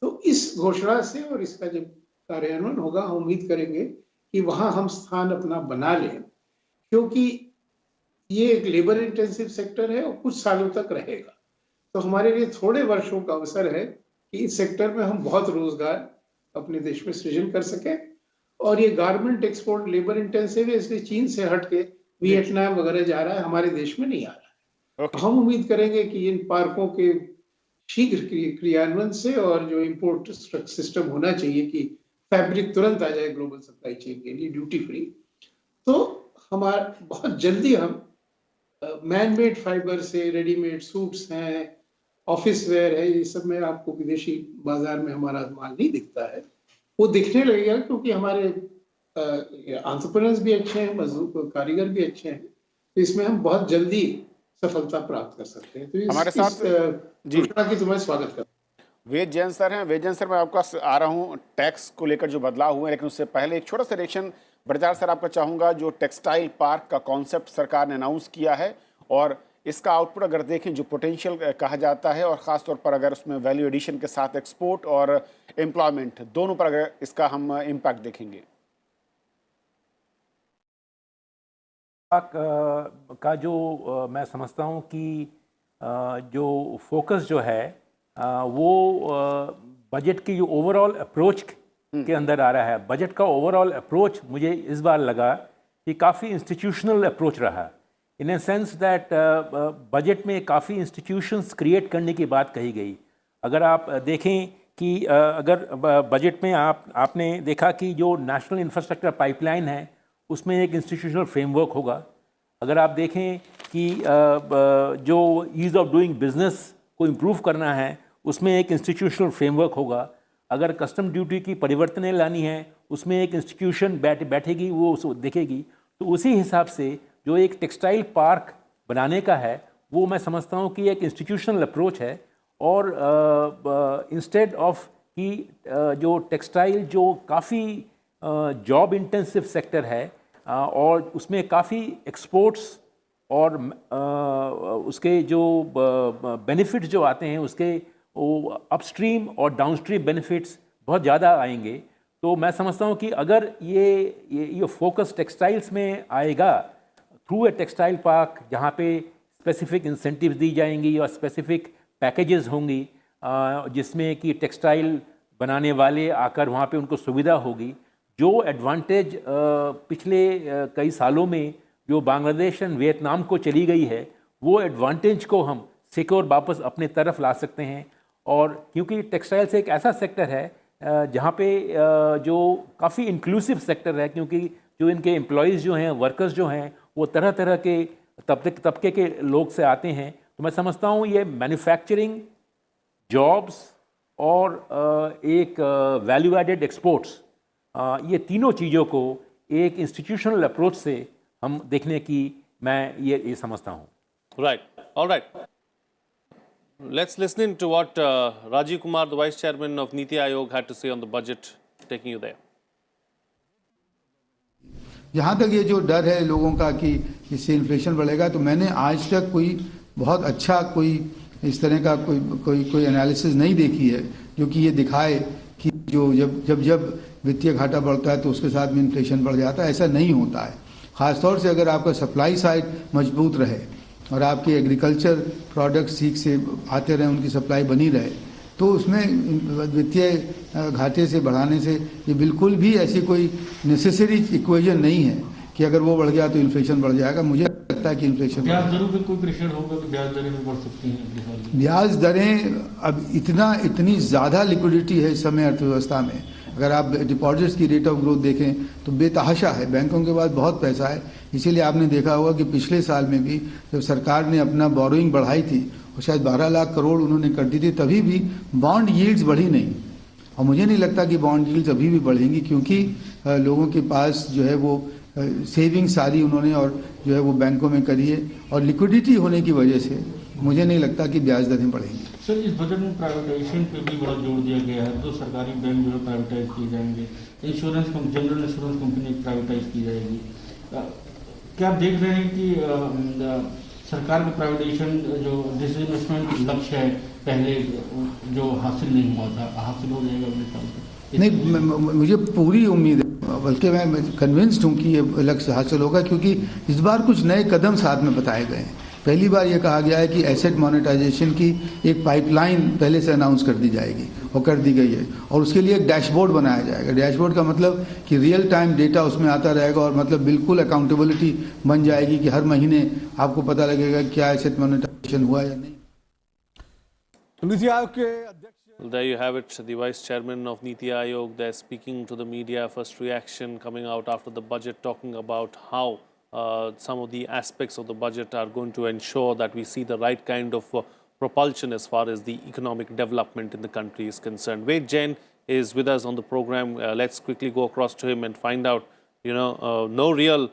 तो इस घोषणा से और इसका जब कार्यान्वयन होगा हम उम्मीद करेंगे कि वहां हम स्थान अपना बना लें, क्योंकि ये एक लेबर इंटेंसिव सेक्टर है और कुछ सालों तक रहेगा। तो हमारे लिए थोड़े वर्षों का अवसर है कि इस सेक्टर में हम बहुत रोजगार अपने देश में सृजन कर सकें। और ये गारमेंट एक्सपोर्ट लेबर इंटेंसिव है, इसलिए चीन से हटके वियतनाम वगैरह जा रहा है, हमारे देश में नहीं आ रहा है। हम उम्मीद करेंगे कि इन पार्कों के शीघ्र क्रियान्वयन से और जो इंपोर्ट सिस्टम होना चाहिए कि फैब्रिक तुरंत आ जाए ग्लोबल सप्लाई चेन के लिए ड्यूटी फ्री, तो हमारा बहुत जल्दी हम मैनमेड फाइबर से रेडीमेड सूट्स हैं, ऑफिस वेयर है, ये सब में आपको विदेशी बाजार में हमारा माल नहीं दिखता है, वो दिखने लगेगा क्योंकि हमारे एंटरप्रेन्योर्स भी अच्छे हैं, मजदूर कारीगर भी अच्छे हैं। तो इसमें हम बहुत जल्दी सफलता प्राप्त कर सकते हैं। तो हमारे साथ घोषणा की तो मैं स्वागत करता हूं। वेद जैन सर हैं। वेद जैन सर, मैं आपका आ रहा हूं टैक्स को लेकर जो बदलाव हुए, लेकिन उससे पहले एक छोटा सा रिएक्शन ब्रजार सर आपका चाहूंगा। जो टेक्सटाइल पार्क का कॉन्सेप्ट सरकार ने अनाउंस किया है और इसका आउटपुट अगर देखें जो पोटेंशियल कहा जाता है और ख़ासतौर पर अगर उसमें वैल्यू एडिशन के साथ एक्सपोर्ट और एम्प्लॉयमेंट दोनों पर अगर इसका हम इम्पैक्ट देखेंगे। का जो मैं समझता हूँ कि जो फोकस जो है वो बजट की जो ओवरऑल अप्रोच के अंदर आ रहा है। बजट का ओवरऑल अप्रोच मुझे इस बार लगा कि काफ़ी इंस्टीट्यूशनल अप्रोच रहा, इन ए सेंस दैट बजट में काफ़ी इंस्टीट्यूशंस क्रिएट करने की बात कही गई। अगर आप देखें कि अगर बजट में आपने देखा कि जो नेशनल इंफ्रास्ट्रक्चर पाइपलाइन है उसमें एक इंस्टीट्यूशनल फ्रेमवर्क होगा। अगर आप देखें कि जो ईज़ ऑफ डूइंग बिजनेस को इम्प्रूव करना है उसमें एक इंस्टीट्यूशनल फ्रेमवर्क होगा। अगर कस्टम ड्यूटी की परिवर्तनें लानी है उसमें एक इंस्टीट्यूशन बैठेगी, वो उसको देखेगी। तो उसी हिसाब से जो एक टेक्सटाइल पार्क बनाने का है वो मैं समझता हूँ कि एक इंस्टीट्यूशनल अप्रोच है। और इंस्टेड ऑफ कि जो टेक्सटाइल जो काफ़ी जॉब इंटेंसिव सेक्टर है और उसमें काफ़ी एक्सपोर्ट्स और उसके जो बेनिफिट्स जो आते हैं उसके वो अपस्ट्रीम और डाउनस्ट्रीम बेनिफिट्स बहुत ज़्यादा आएंगे। तो मैं समझता हूँ कि अगर ये फोकस टेक्सटाइल्स में आएगा थ्रू ए टेक्सटाइल पार्क, जहाँ पे स्पेसिफिक इंसेंटिव्स दी जाएंगी और स्पेसिफिक पैकेजेस होंगी जिसमें कि टेक्सटाइल बनाने वाले आकर वहाँ पे उनको सुविधा होगी। जो एडवांटेज पिछले कई सालों में जो बांग्लादेश और वियतनाम को चली गई है वो एडवांटेज को हम सिक्योर वापस अपने तरफ ला सकते हैं। और क्योंकि टेक्सटाइल्स एक ऐसा सेक्टर है जहाँ पे जो काफ़ी इंक्लूसिव सेक्टर है, क्योंकि जो इनके एम्प्लॉयज़ जो हैं, वर्कर्स जो हैं, वो तरह तरह के तबके के लोग से आते हैं। तो मैं समझता हूँ ये मैन्युफैक्चरिंग, जॉब्स और एक वैल्यू एडेड एक्सपोर्ट्स, ये तीनों चीज़ों को एक इंस्टीट्यूशनल अप्रोच से हम देखने की मैं ये समझता हूँ। Right. All right. Let's listen in to what Rajiv Kumar, the Vice Chairman of Niti Aayog, had to say on the budget. Taking you there. जहाँ तक ये जो डर है लोगों का कि इससे इन्फ्लेशन बढ़ेगा, तो मैंने आज तक कोई बहुत अच्छा कोई इस तरह का कोई एनालिसिस नहीं देखी है जो कि ये दिखाए कि जो जब वित्तीय घाटा बढ़ता है तो उसके साथ में इन्फ्लेशन बढ़ जाता है। ऐसा नहीं होता है। ख़ासतौर से अगर आपका सप्लाई साइड मजबूत रहे और आपके एग्रीकल्चर प्रोडक्ट्स ठीक से आते रहें, उनकी सप्लाई बनी रहे, तो उसमें वित्तीय घाटे से बढ़ाने से ये बिल्कुल भी ऐसी कोई नेसेसरी इक्वेशन नहीं है कि अगर वो बढ़ गया तो इन्फ्लेशन बढ़ जाएगा। मुझे लगता है कि इन्फ्लेशन ब्याज दरों पे कोई प्रेशर होगा तो ब्याज दरें भी बढ़ सकती हैं। ब्याज दरें अब इतनी ज़्यादा लिक्विडिटी है इस समय अर्थव्यवस्था में। अगर आप डिपॉजिट्स की रेट ऑफ ग्रोथ देखें तो बेतहाशा है, बैंकों के पास बहुत पैसा है। इसीलिए आपने देखा होगा कि पिछले साल में भी जब सरकार ने अपना बोरोइंग बढ़ाई थी और शायद 12 लाख करोड़ उन्होंने कर दी थी, तभी भी बॉन्ड यील्ड्स बढ़ी नहीं। और मुझे नहीं लगता कि बॉन्ड यील्ड्स अभी भी बढ़ेंगी, क्योंकि लोगों के पास जो है वो सेविंग सारी उन्होंने और जो है वो बैंकों में करी है, और लिक्विडिटी होने की वजह से मुझे नहीं लगता कि ब्याज दरें बढ़ेंगी। सर, इस बजट में प्राइवेटाइजेशन पे भी बड़ा जोर दिया गया है। तो सरकारी बैंक जो है प्राइवेटाइज किए जाएंगे, जनरल इंश्योरेंस कंपनी प्राइवेटाइज की जाएगी। क्या आप देख रहे हैं कि सरकार का प्राइवेटाइजेशन जो डिसइन्वेस्टमेंट लक्ष्य है पहले जो हासिल नहीं हुआ था, हासिल हो जाएगा अपने साल से? नहीं, मुझे पूरी उम्मीद है, बल्कि मैं कन्विंस्ड हूँ कि ये लक्ष्य हासिल होगा, क्योंकि इस बार कुछ नए कदम साथ में बताए गए हैं। पहली बार ये कहा गया है कि एसेट मोनेटाइजेशन की एक पाइपलाइन पहले से अनाउंस कर दी जाएगी और कर दी गई है, और उसके लिए एक डैशबोर्ड बनाया जाएगा। डैशबोर्ड का मतलब कि रियल टाइम डेटा उसमें आता रहेगा, और मतलब बिल्कुल अकाउंटेबिलिटी बन जाएगी कि हर महीने आपको पता लगेगा क्या एसेट मोनेटाइजेशन हुआ या नहीं। नीति आयोग के अध्यक्ष Well, there you have it, the Vice Chairman of Niti Aayog. They're speaking to the media. First reaction coming out after the budget, talking about how some of the aspects of the budget are going to ensure that we see the right kind of propulsion as far as the economic development in the country is concerned. Ved Jain is with us on the program. Let's quickly go across to him and find out, no real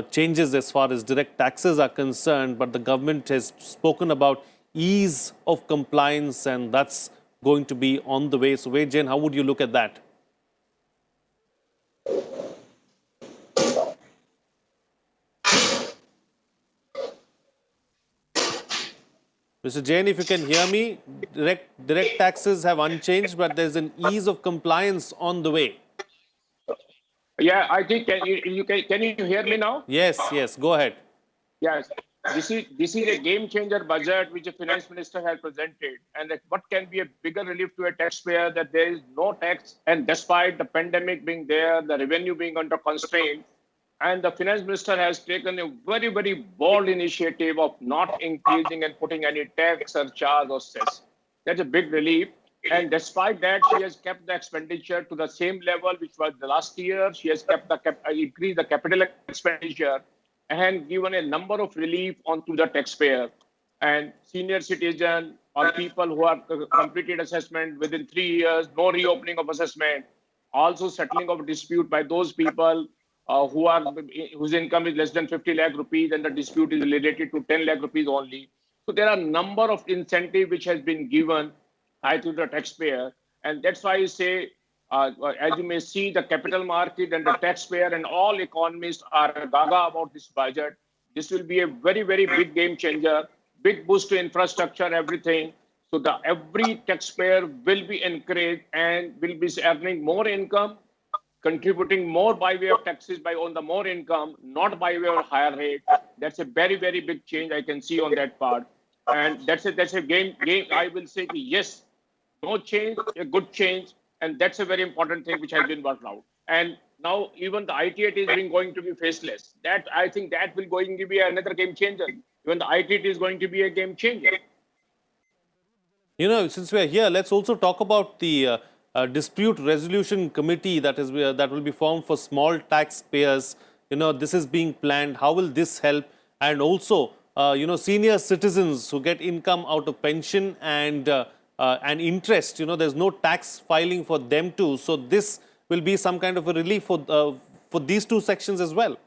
changes as far as direct taxes are concerned, but the government has spoken about ease of compliance, and that's going to be on the way. So, Ved Jain, how would you look at that? Mr. Jain, if you can hear me, direct taxes have unchanged, but there's an ease of compliance on the way. Yeah, I think can you hear me now? Yes, go ahead. Yes, this is a game changer budget which the finance minister has presented, and what can be a bigger relief to a taxpayer that there is no tax, and despite the pandemic being there, the revenue being under constraint, and the finance minister has taken a very, very bold initiative of not increasing and putting any tax or charge or cess. That's a big relief. And despite that, she has kept the expenditure to the same level which was the last year. She has kept increased the capital expenditure. and given a number of relief onto the taxpayer and senior citizen or people who are completed assessment within 3 years, no reopening of assessment, also settling of dispute by those people whose income is less than 50 lakh rupees and the dispute is related to 10 lakh rupees only. So there are a number of incentive which has been given to the taxpayer, and that's why I say, as you may see, the capital market and the taxpayer and all economists are gaga about this budget. This will be a very, very big game changer, big boost to infrastructure, everything. So every taxpayer will be encouraged and will be earning more income, contributing more by way of taxes on the more income, not by way of higher rate. That's a very, very big change I can see on that part. And that's a game. I will say yes, no change, a good change. And that's a very important thing which has been worked out. And now even the ITAT is going to be faceless. That I think that will going to be another game changer. Even the ITAT is going to be a game changer. You know, since we are here, let's also talk about the dispute resolution committee that will be formed for small taxpayers. You know, this is being planned. How will this help? And also, senior citizens who get income out of pension and interest, there's no tax filing for them too. So this will be some kind of a relief for these two sections as well.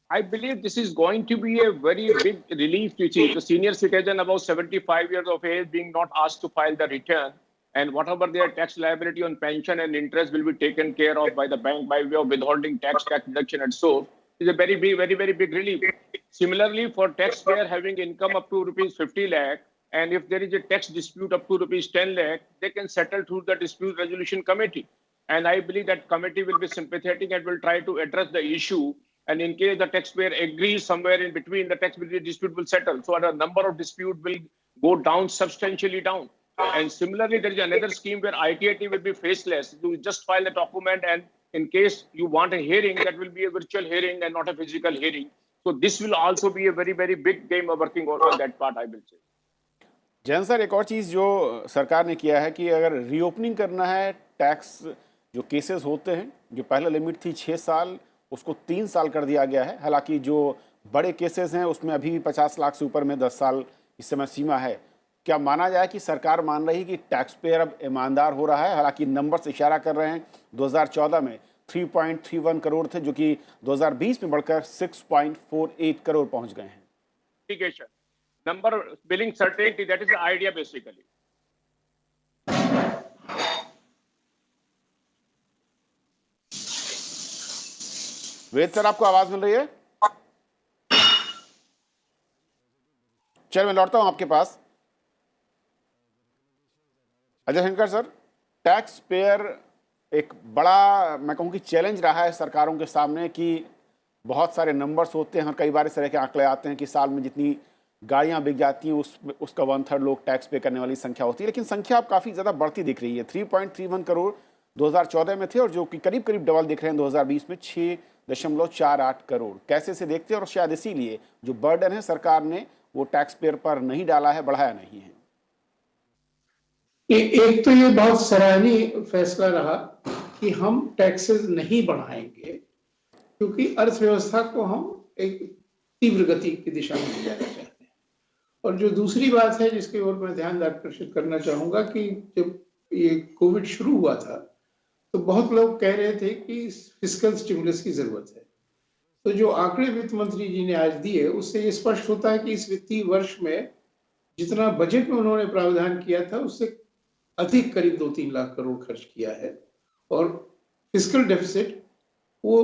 I believe this is going to be a very big relief to see the senior citizen above 75 years of age being not asked to file the return, and whatever their tax liability on pension and interest will be taken care of by the bank by way of withholding tax deduction and so is a very big relief. Similarly, for taxpayer having income up to rupees 50 lakh, and if there is a tax dispute up to rupees 10 lakh, they can settle through the dispute resolution committee. And I believe that committee will be sympathetic and will try to address the issue. And in case the taxpayer agrees somewhere in between, the tax dispute will settle. So a number of disputes will go down substantially down. And similarly, there is another scheme where ITAT will be faceless. You just file a document, and in case you want a hearing, that will be a virtual hearing and not a physical hearing. So this will also be a very big game of working on that part, I will say. Jain sir, एक और चीज़ जो सरकार ने किया है कि अगर रीओपनिंग करना है, टैक्स जो केसेस होते हैं, जो पहले लिमिट थी 6 साल, उसको 3 साल कर दिया गया है। हालांकि जो बड़े केसेस हैं उसमें अभी भी 50 लाख से ऊपर में 10 साल इस समय सीमा है। क्या माना जाए कि सरकार मान रही है कि टैक्स पेयर अब ईमानदार हो रहा है? हालांकि नंबर्स इशारा कर रहे हैं 2014 में 3.31 करोड़ थे, जो कि 2020 में बढ़कर 6.48 करोड़ पहुंच गए हैं। Number billing certainty, that is the idea basically. Ved sir, आपको आवाज मिल रही है? चल, मैं लौटता हूं आपके पास। Ajay Shankar sir, tax payer एक बड़ा, मैं कहूं कि चैलेंज रहा है सरकारों के सामने कि बहुत सारे नंबर्स होते हैं और कई बार इस तरह के आंकड़े आते हैं कि साल में जितनी गाड़ियां बिक जाती हैं उसका 1/3 लोग टैक्स पे करने वाली संख्या होती है, लेकिन संख्या अब काफ़ी ज़्यादा बढ़ती दिख रही है। 3.31 करोड़ 2014 में थे और जो कि करीब डबल दिख रहे हैं 2020 में 6.48 करोड़। कैसे से देखते हैं? और शायद इसीलिए जो बर्डन है सरकार ने वो टैक्स पेयर पर नहीं डाला है, बढ़ाया नहीं है। एक तो ये बहुत सराहनीय फैसला रहा कि हम टैक्सेस नहीं बढ़ाएंगे, क्योंकि अर्थव्यवस्था को हम एक तीव्र गति की दिशा में ले जाना चाहते हैं। और जो दूसरी बात है जिसकी ओर मैं ध्यान आकर्षित करना चाहूंगा कि जब ये कोविड शुरू हुआ था तो बहुत लोग कह रहे थे कि फिस्कल स्टिमुलस की जरूरत है। तो जो आंकड़े वित्त मंत्री जी ने आज दिए उससे ये स्पष्ट होता है कि इस वित्तीय वर्ष में जितना बजट में उन्होंने प्रावधान किया था उससे अधिक करीब 2-3 लाख करोड़ खर्च किया है, और फिस्कल डेफिसिट वो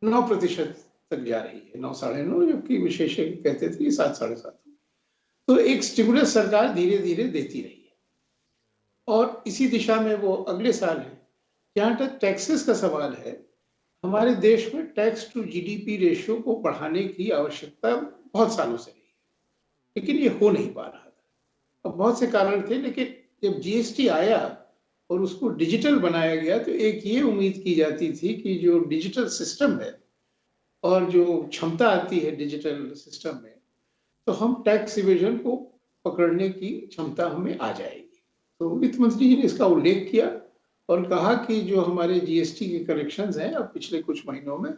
9% तक जा रही है, 9, 9.5, जबकि विशेषज्ञ कहते थे कि 7, 7.5। तो एक स्टिमुलस सरकार धीरे धीरे देती रही है और इसी दिशा में वो अगले साल है। जहां तक टैक्सेस का सवाल है, हमारे देश में टैक्स टू जीडीपी रेशियो को बढ़ाने की आवश्यकता बहुत सालों से रही है, लेकिन ये हो नहीं पा रहा था। अब बहुत से कारण थे, लेकिन जब जीएसटी आया और उसको डिजिटल बनाया गया तो एक ये उम्मीद की जाती थी कि जो डिजिटल सिस्टम है और जो क्षमता आती है डिजिटल सिस्टम में, तो हम टैक्स इवेजन को पकड़ने की क्षमता हमें आ जाएगी। तो वित्त मंत्री जी ने इसका उल्लेख किया और कहा कि जो हमारे जीएसटी के कलेक्शंस हैं अब पिछले कुछ महीनों में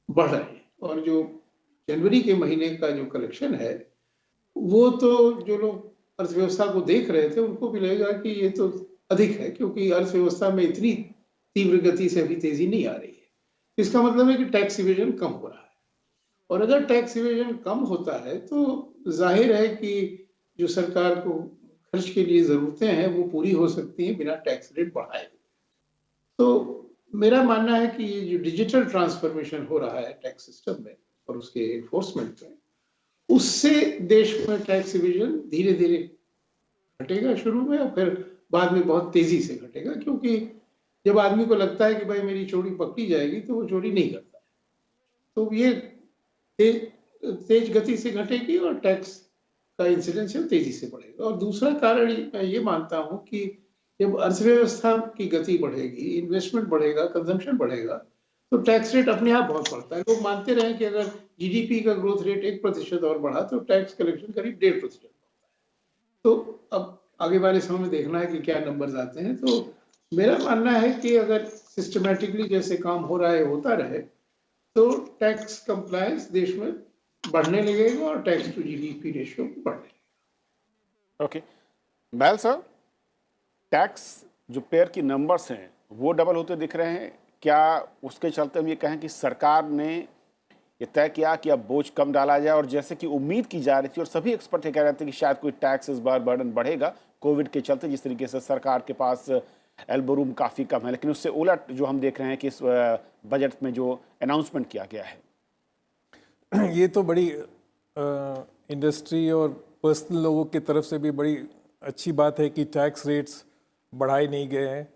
बढ़ रहे हैं। और जो जनवरी के महीने का जो कलेक्शन है, वो तो जो लोग अर्थव्यवस्था को देख रहे थे उनको भी लगेगा कि ये तो अधिक है, क्योंकि अर्थव्यवस्था में इतनी तीव्र गति से अभी तेजी नहीं आ रही है। इसका मतलब है कि टैक्स इवेजन कम हो रहा है, और अगर टैक्स इवेजन कम होता है तो जाहिर है कि जो सरकार को खर्च के लिए जरूरतें हैं वो पूरी हो सकती हैं बिना टैक्स रेट बढ़ाए। तो मेरा मानना है कि ये जो डिजिटल ट्रांसफॉर्मेशन हो रहा है टैक्स सिस्टम में और उसके एनफोर्समेंट में, उससे देश में टैक्स इवेजन धीरे धीरे घटेगा शुरू में, और फिर बाद में बहुत तेजी से घटेगा, क्योंकि जब आदमी को लगता है कि भाई मेरी चोरी पकड़ी जाएगी तो वो चोरी नहीं करता है। तो ये तेज गति से घटेगी और टैक्स का इंसिडेंस है तेजी से बढ़ेगा। और दूसरा कारण मैं ये मानता हूँ कि जब अर्थव्यवस्था की गति बढ़ेगी, इन्वेस्टमेंट बढ़ेगा, कंजम्पशन बढ़ेगा, तो टैक्स रेट अपने आप बहुत बढ़ता है। लोग मानते रहे कि अगर जीडीपी का ग्रोथ रेट 1% और बढ़ा तो टैक्स कलेक्शन करीब 1.5% बढ़ता है। तो अब आगे वाले समय में देखना है कि क्या नंबर्स आते हैं। तो मेरा मानना है कि अगर सिस्टमैटिकली जैसे काम हो रहा है होता रहे तो टैक्स कंप्लायंस देश में बढ़ने लगेगा और टैक्स टू जीडीपी रेशियो बढ़ने लगेगा। ओके, बैल सर, टैक्स जो पेयर की नंबर्स हैं वो डबल होते दिख रहे हैं, क्या उसके चलते हम ये कहें कि सरकार ने ये तय किया कि अब बोझ कम डाला जाए, और जैसे कि उम्मीद की जा रही थी और सभी एक्सपर्ट ये कह रहे थे कि शायद कोई टैक्स इस बार बर्डन बढ़ेगा कोविड के चलते, जिस तरीके से सरकार के पास एल्बो रूम काफ़ी कम है, लेकिन उससे उलट जो हम देख रहे हैं कि इस बजट में जो अनाउंसमेंट किया गया है, ये तो बड़ी इंडस्ट्री और पर्सनल लोगों की तरफ से भी बड़ी अच्छी बात है कि टैक्स रेट्स बढ़ाए नहीं गए हैं।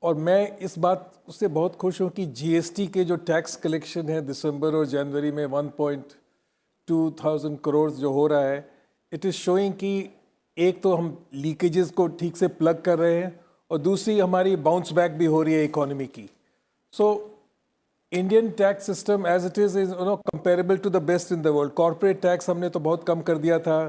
और मैं इस बात से बहुत खुश हूँ कि जीएसटी के जो टैक्स कलेक्शन है दिसंबर और जनवरी में 1.2 करोड़ जो हो रहा है, इट इज़ शोइंग कि एक तो हम लीकेजेस को ठीक से प्लग कर रहे हैं और दूसरी हमारी बाउंस बैक भी हो रही है इकोनॉमी की। So Indian tax system as it is comparable to the best in the world. Corporate tax हमने तो बहुत कम कर दिया था,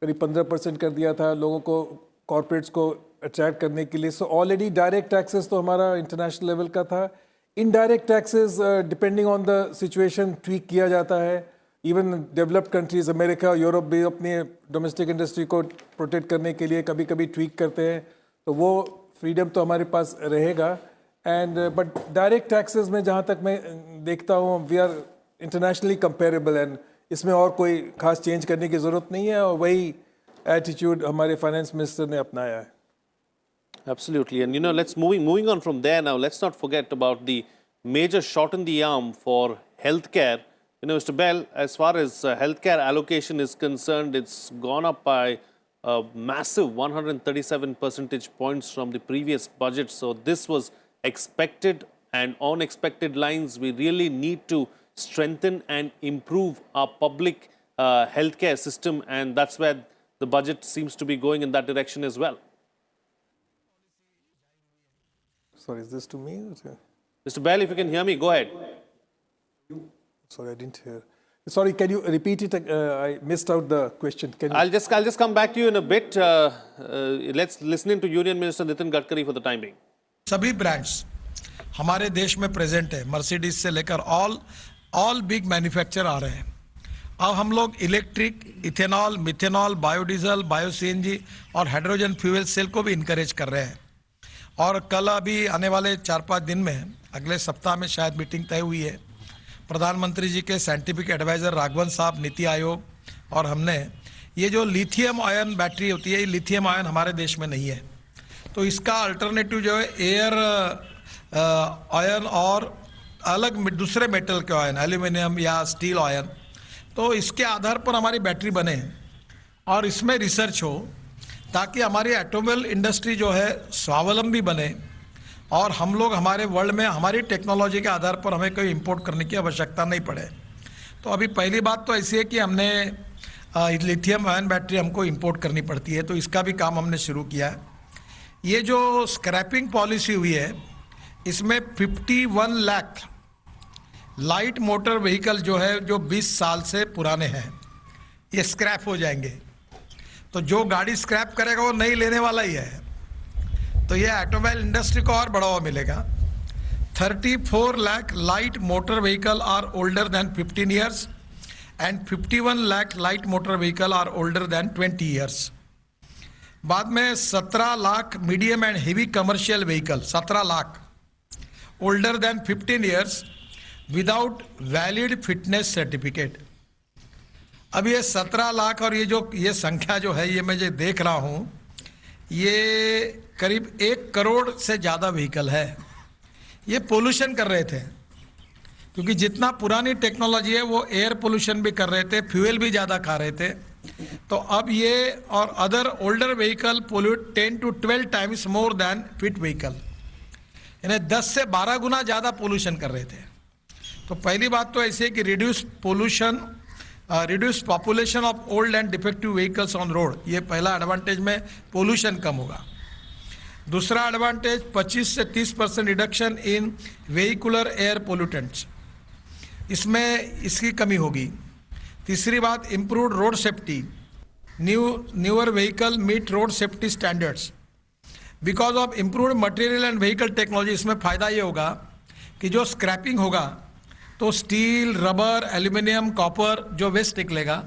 करीब 15% कर दिया था लोगों को, कॉर्पोरेट्स को अट्रैक्ट करने के लिए। सो ऑलरेडी डायरेक्ट टैक्सेस तो हमारा इंटरनेशनल लेवल का था। Indirect taxes depending on the situation tweak किया जाता है। Even developed countries America Europe भी अपनी डोमेस्टिक इंडस्ट्री को प्रोटेक्ट करने के लिए कभी कभी ट्वीक करते हैं, तो वो फ्रीडम तो हमारे पास रहेगा। एंड बट डायरेक्ट टैक्सेस में जहाँ तक मैं देखता हूँ we are internationally comparable, and इसमें और कोई खास चेंज करने की ज़रूरत नहीं है, और वही एटीट्यूड हमारे फाइनेंस मिनिस्टर ने अपनाया है। Absolutely. And let's moving on from there now, let's not forget about the major shot in the arm for healthcare. Mr. Bell, as far as healthcare allocation is concerned, it's gone up by a massive 137 percentage points from the previous budget. So this was expected, and on expected lines, we really need to strengthen and improve our public healthcare system, and that's where the budget seems to be going in that direction as well. Sorry, is this to me? Mr. Bell, if you can hear me, go ahead. Sorry, I didn't hear. Sorry, can you repeat it? I missed out the question. Can you? I'll just come back to you in a bit. Let's listen in to Union Minister Nitin Gadkari for the time being. सभी ब्रांड्स हमारे देश में प्रेजेंट है, मर्सिडीज से लेकर ऑल बिग मैन्युफैक्चरर आ रहे हैं। अब हम लोग electric, ethanol, methanol, biodiesel, bio CNG और हाइड्रोजन फ्यूल सेल को भी इनकरेज कर रहे हैं। और कल अभी आने वाले 4-5 दिन में, अगले सप्ताह में शायद मीटिंग तय हुई है, प्रधानमंत्री जी के साइंटिफिक एडवाइजर राघवन साहब, नीति आयोग और हमने, ये जो लिथियम आयन बैटरी होती है, ये लिथियम आयन हमारे देश में नहीं है, तो इसका अल्टरनेटिव जो है एयर आयन और अलग दूसरे मेटल के आयन, एल्यूमिनियम या स्टील आयन, तो इसके आधार पर हमारी बैटरी बने और इसमें रिसर्च हो ताकि हमारी ऑटोमोबाइल इंडस्ट्री जो है स्वावलंबी बने और हम लोग हमारे वर्ल्ड में हमारी टेक्नोलॉजी के आधार पर हमें कोई इंपोर्ट करने की आवश्यकता नहीं पड़े। तो अभी पहली बात तो ऐसी है कि हमने लिथियम आयन बैटरी हमको इंपोर्ट करनी पड़ती है, तो इसका भी काम हमने शुरू किया है। ये जो स्क्रैपिंग पॉलिसी हुई है, इसमें 51 लाख लाइट मोटर व्हीकल जो है, जो 20 साल से पुराने हैं, ये स्क्रैप हो जाएंगे। तो जो गाड़ी स्क्रैप करेगा वो नई लेने वाला ही है, तो ये ऑटोमोबाइल इंडस्ट्री को और बढ़ावा मिलेगा। 34 lakh light motor vehicle are older than 15 years and 51 lakh light motor vehicle are older than 20 years. बाद में 17 lakh medium and heavy commercial vehicle, 17 lakh older than 15 years without valid fitness certificate. अब ये 17 लाख और ये संख्या जो है, ये मैं जो देख रहा हूँ, ये करीब 1 करोड़ से ज़्यादा व्हीकल है। ये पोल्यूशन कर रहे थे, क्योंकि जितना पुरानी टेक्नोलॉजी है वो एयर पोल्यूशन भी कर रहे थे, फ्यूल भी ज़्यादा खा रहे थे। तो अब ये और other older vehicle pollute 10 to 12 times more than fit vehicle, यानी 10 से 12 गुना ज़्यादा पोल्यूशन कर रहे थे। तो पहली बात तो ऐसे है कि reduce population of old and defective vehicles on road, ये पहला एडवांटेज में पोल्यूशन कम होगा। दूसरा एडवांटेज 25 से 30% reduction in vehicular air pollutants, इसमें इसकी कमी होगी। तीसरी बात improved road safety, newer vehicle meet road safety standards because of improved material and vehicle technology. इसमें फ़ायदा ये होगा कि जो स्क्रैपिंग होगा तो स्टील, रबर, एल्यूमिनियम, कॉपर जो वेस्ट निकलेगा,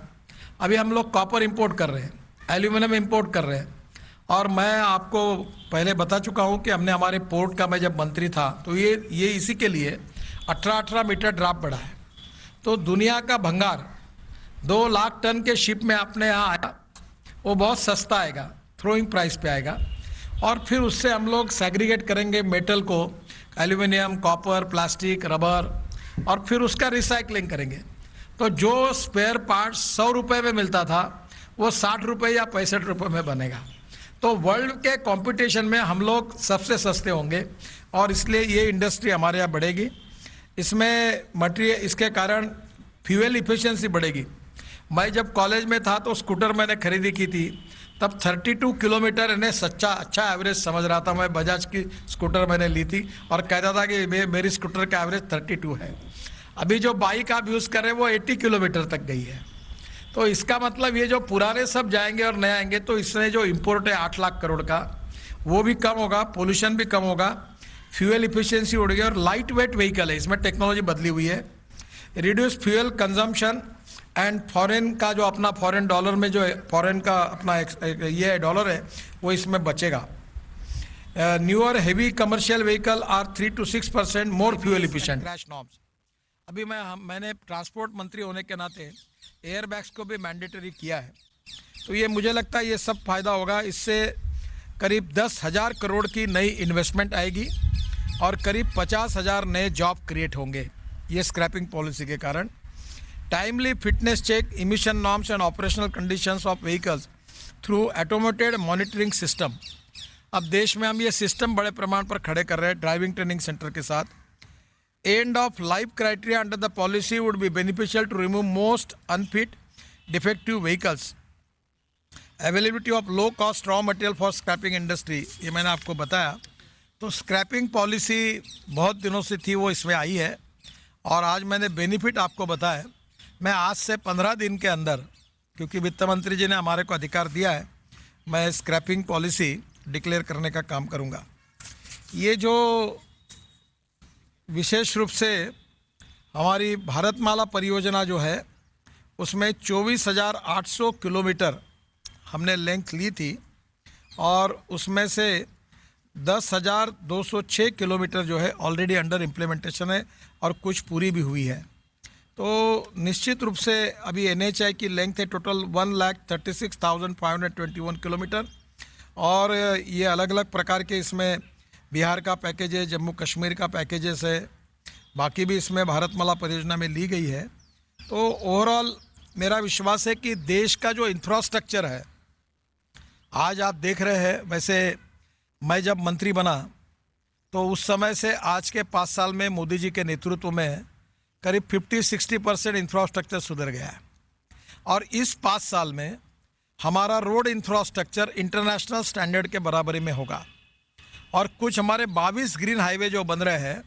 अभी हम लोग कॉपर इंपोर्ट कर रहे हैं, एल्यूमिनियम इंपोर्ट कर रहे हैं। और मैं आपको पहले बता चुका हूँ कि हमने हमारे पोर्ट का, मैं जब मंत्री था तो ये इसी के लिए 18 मीटर ड्राफ्ट बढ़ा है। तो दुनिया का भंगार 2 लाख टन के शिप में अपने यहाँ आया, वो बहुत सस्ता आएगा, थ्रोइंग प्राइस पे आएगा। और फिर उससे हम लोग सेग्रीगेट करेंगे मेटल को, एल्यूमिनियम, कॉपर, प्लास्टिक, रबर, और फिर उसका रिसाइकलिंग करेंगे। तो जो स्पेयर पार्ट्स 100 रुपये में मिलता था वो 60 रुपये या 65 रुपये में बनेगा। तो वर्ल्ड के कंपटीशन में हम लोग सबसे सस्ते होंगे और इसलिए ये इंडस्ट्री हमारे यहाँ बढ़ेगी। इसमें मटेरियल, इसके कारण फ्यूल इफिशिएंसी बढ़ेगी। मैं जब कॉलेज में था तो स्कूटर मैंने खरीदी की थी, तब 32 किलोमीटर इन्हें अच्छा एवरेज समझ रहा था। मैं बजाज की स्कूटर मैंने ली थी और कहता था कि मेरी स्कूटर का एवरेज 32 है। अभी जो बाइक आप यूज़ कर रहे हैं वो 80 किलोमीटर तक गई है। तो इसका मतलब ये जो पुराने सब जाएंगे और नए आएंगे, तो इसमें जो इम्पोर्ट है 8 लाख करोड़ का, वो भी कम होगा, पोल्यूशन भी कम होगा, फ्यूल इफिशियंसी बढ़ेगी और लाइट वेट व्हीकल है, इसमें टेक्नोलॉजी बदली हुई है। Reduce fuel consumption and foreign का जो अपना फॉरेन डॉलर में जो फॉरेन का अपना ये डॉलर है वो इसमें बचेगा। Newer heavy commercial vehicle are 3 to 6% more fuel efficient. Crash norms, अभी मैंने ट्रांसपोर्ट मंत्री होने के नाते एयर बैग्स को भी मैंडेटरी किया है। तो ये मुझे लगता है ये सब फायदा होगा। इससे करीब 10,000 करोड़ की नई इन्वेस्टमेंट आएगी और करीब 50,000 नए जॉब क्रिएट होंगे ये स्क्रैपिंग पॉलिसी के कारण। Timely fitness check, emission norms and operational conditions of vehicles through automated monitoring system. अब देश में हम ये सिस्टम बड़े प्रमाण पर खड़े कर रहे हैं ड्राइविंग ट्रेनिंग सेंटर के साथ। End of life criteria under the policy would be beneficial to remove most unfit defective vehicles. Availability of low cost raw material for scrapping industry, ये मैंने आपको बताया। तो स्क्रैपिंग पॉलिसी बहुत दिनों से थी, वो इसमें आई है और आज मैंने बेनिफिट आपको बताया। मैं आज से 15 दिन के अंदर, क्योंकि वित्त मंत्री जी ने हमारे को अधिकार दिया है, मैं स्क्रैपिंग पॉलिसी डिक्लेयर करने का काम करूंगा। ये जो विशेष रूप से हमारी भारतमाला परियोजना जो है उसमें 24,800 किलोमीटर हमने लेंथ ली थी और उसमें से 10,206 किलोमीटर जो है ऑलरेडी अंडर इम्प्लीमेंटेशन है और कुछ पूरी भी हुई है। तो निश्चित रूप से अभी NHAI की लेंथ है टोटल 1,36,521 किलोमीटर और ये अलग अलग प्रकार के इसमें बिहार का पैकेज है, जम्मू कश्मीर का पैकेजेस है, बाकी भी इसमें भारतमाला परियोजना में ली गई है। तो ओवरऑल मेरा विश्वास है कि देश का जो इंफ्रास्ट्रक्चर है, आज आप देख रहे हैं, वैसे मैं जब मंत्री बना तो उस समय से आज के 5 साल में मोदी जी के नेतृत्व में करीब 50-60% इंफ्रास्ट्रक्चर सुधर गया है और इस 5 साल में हमारा रोड इंफ्रास्ट्रक्चर इंटरनेशनल स्टैंडर्ड के बराबरी में होगा और कुछ हमारे 22 ग्रीन हाईवे जो बन रहे हैं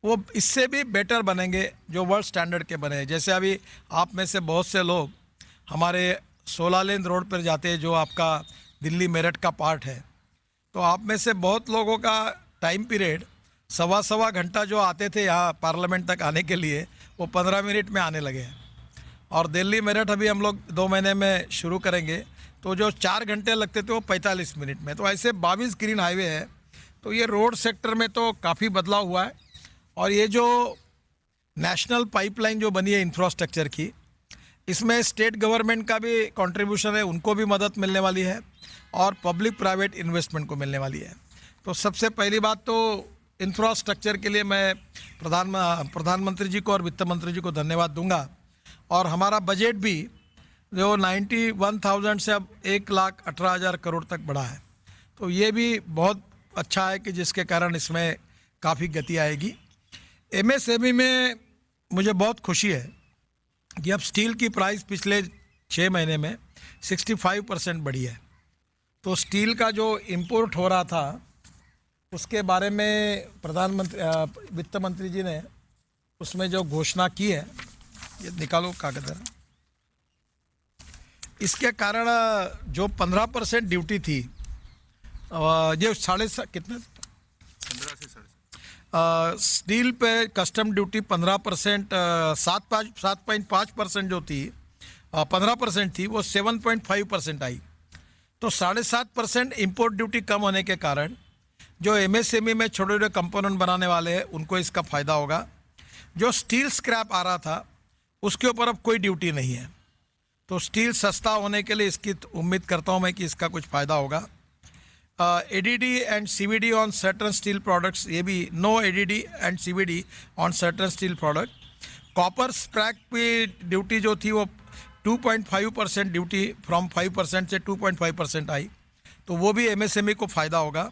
वो इससे भी बेटर बनेंगे, जो वर्ल्ड स्टैंडर्ड के बने। जैसे अभी आप में से बहुत से लोग हमारे 16 लेन रोड पर जाते हैं जो आपका दिल्ली मेरठ का पार्ट है, तो आप में से बहुत लोगों का टाइम पीरियड सवा घंटा जो आते थे यहाँ पार्लियामेंट तक आने के लिए, वो 15 मिनट में आने लगे हैं। और दिल्ली मेरठ अभी हम लोग 2 महीने में शुरू करेंगे, तो जो 4 घंटे लगते थे वो 45 मिनट में। तो ऐसे 22 ग्रीन हाईवे है। तो ये रोड सेक्टर में तो काफ़ी बदलाव हुआ है। और ये जो नेशनल पाइपलाइन जो बनी है इंफ्रास्ट्रक्चर की, इसमें स्टेट गवर्नमेंट का भी कंट्रीब्यूशन है, उनको भी मदद मिलने वाली है और पब्लिक प्राइवेट इन्वेस्टमेंट को मिलने वाली है। तो सबसे पहली बात तो इंफ्रास्ट्रक्चर के लिए मैं प्रधानमंत्री जी को और वित्त मंत्री जी को धन्यवाद दूंगा। और हमारा बजट भी जो 91,000 से अब 1,18,000 करोड़ तक बढ़ा है। तो ये भी बहुत अच्छा है कि जिसके कारण इसमें काफ़ी गति आएगी। एमएसएमई में मुझे बहुत खुशी है कि अब स्टील की प्राइस पिछले 6 महीने में 65% बढ़ी है। तो स्टील का जो इंपोर्ट हो रहा था उसके बारे में वित्त मंत्री जी ने उसमें जो घोषणा की है, ये निकालो कागज है, इसके कारण जो 15% ड्यूटी थी, ये कितने 15 से 15 स्टील पे कस्टम ड्यूटी 15%, 7.5% जो थी 15% थी, वो 7.5% आई। तो 7.5% इंपोर्ट ड्यूटी कम होने के कारण जो एमएसएमई में छोटे छोटे कंपोनेंट बनाने वाले हैं उनको इसका फ़ायदा होगा। जो स्टील स्क्रैप आ रहा था उसके ऊपर अब कोई ड्यूटी नहीं है। तो स्टील सस्ता होने के लिए इसकी उम्मीद करता हूँ मैं कि इसका कुछ फ़ायदा होगा। ADD and CVD on certain steel products, ये भी no ADD and CVD on certain steel product. Copper scrap की ड्यूटी जो थी वो 2.5% ड्यूटी फ्रॉम 5% से 2.5% आई, तो वो भी एमएसएमई को फ़ायदा होगा।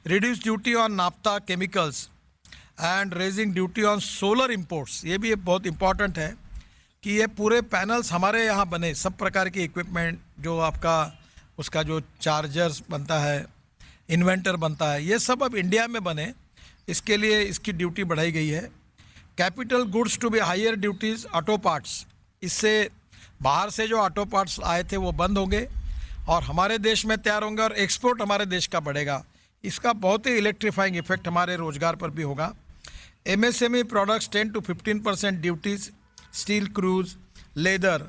Reduce duty on naphtha chemicals and raising duty on solar imports, ये भी बहुत इंपॉर्टेंट है कि ये पूरे पैनल्स हमारे यहाँ बने, सब प्रकार के इक्विपमेंट जो आपका उसका जो चार्जर्स बनता है, इन्वेंटर बनता है, ये सब अब इंडिया में बने, इसके लिए इसकी ड्यूटी बढ़ाई गई है। Capital goods to be higher duties auto parts, इससे बाहर से जो ऑटो पार्ट्स आए थे वो बंद होंगे और हमारे देश में तैयार होंगे और एक्सपोर्ट हमारे देश का बढ़ेगा। इसका बहुत ही इलेक्ट्रीफाइंग इफेक्ट हमारे रोजगार पर भी होगा। MSME products 10 to 15% duties, steel cruise, leather,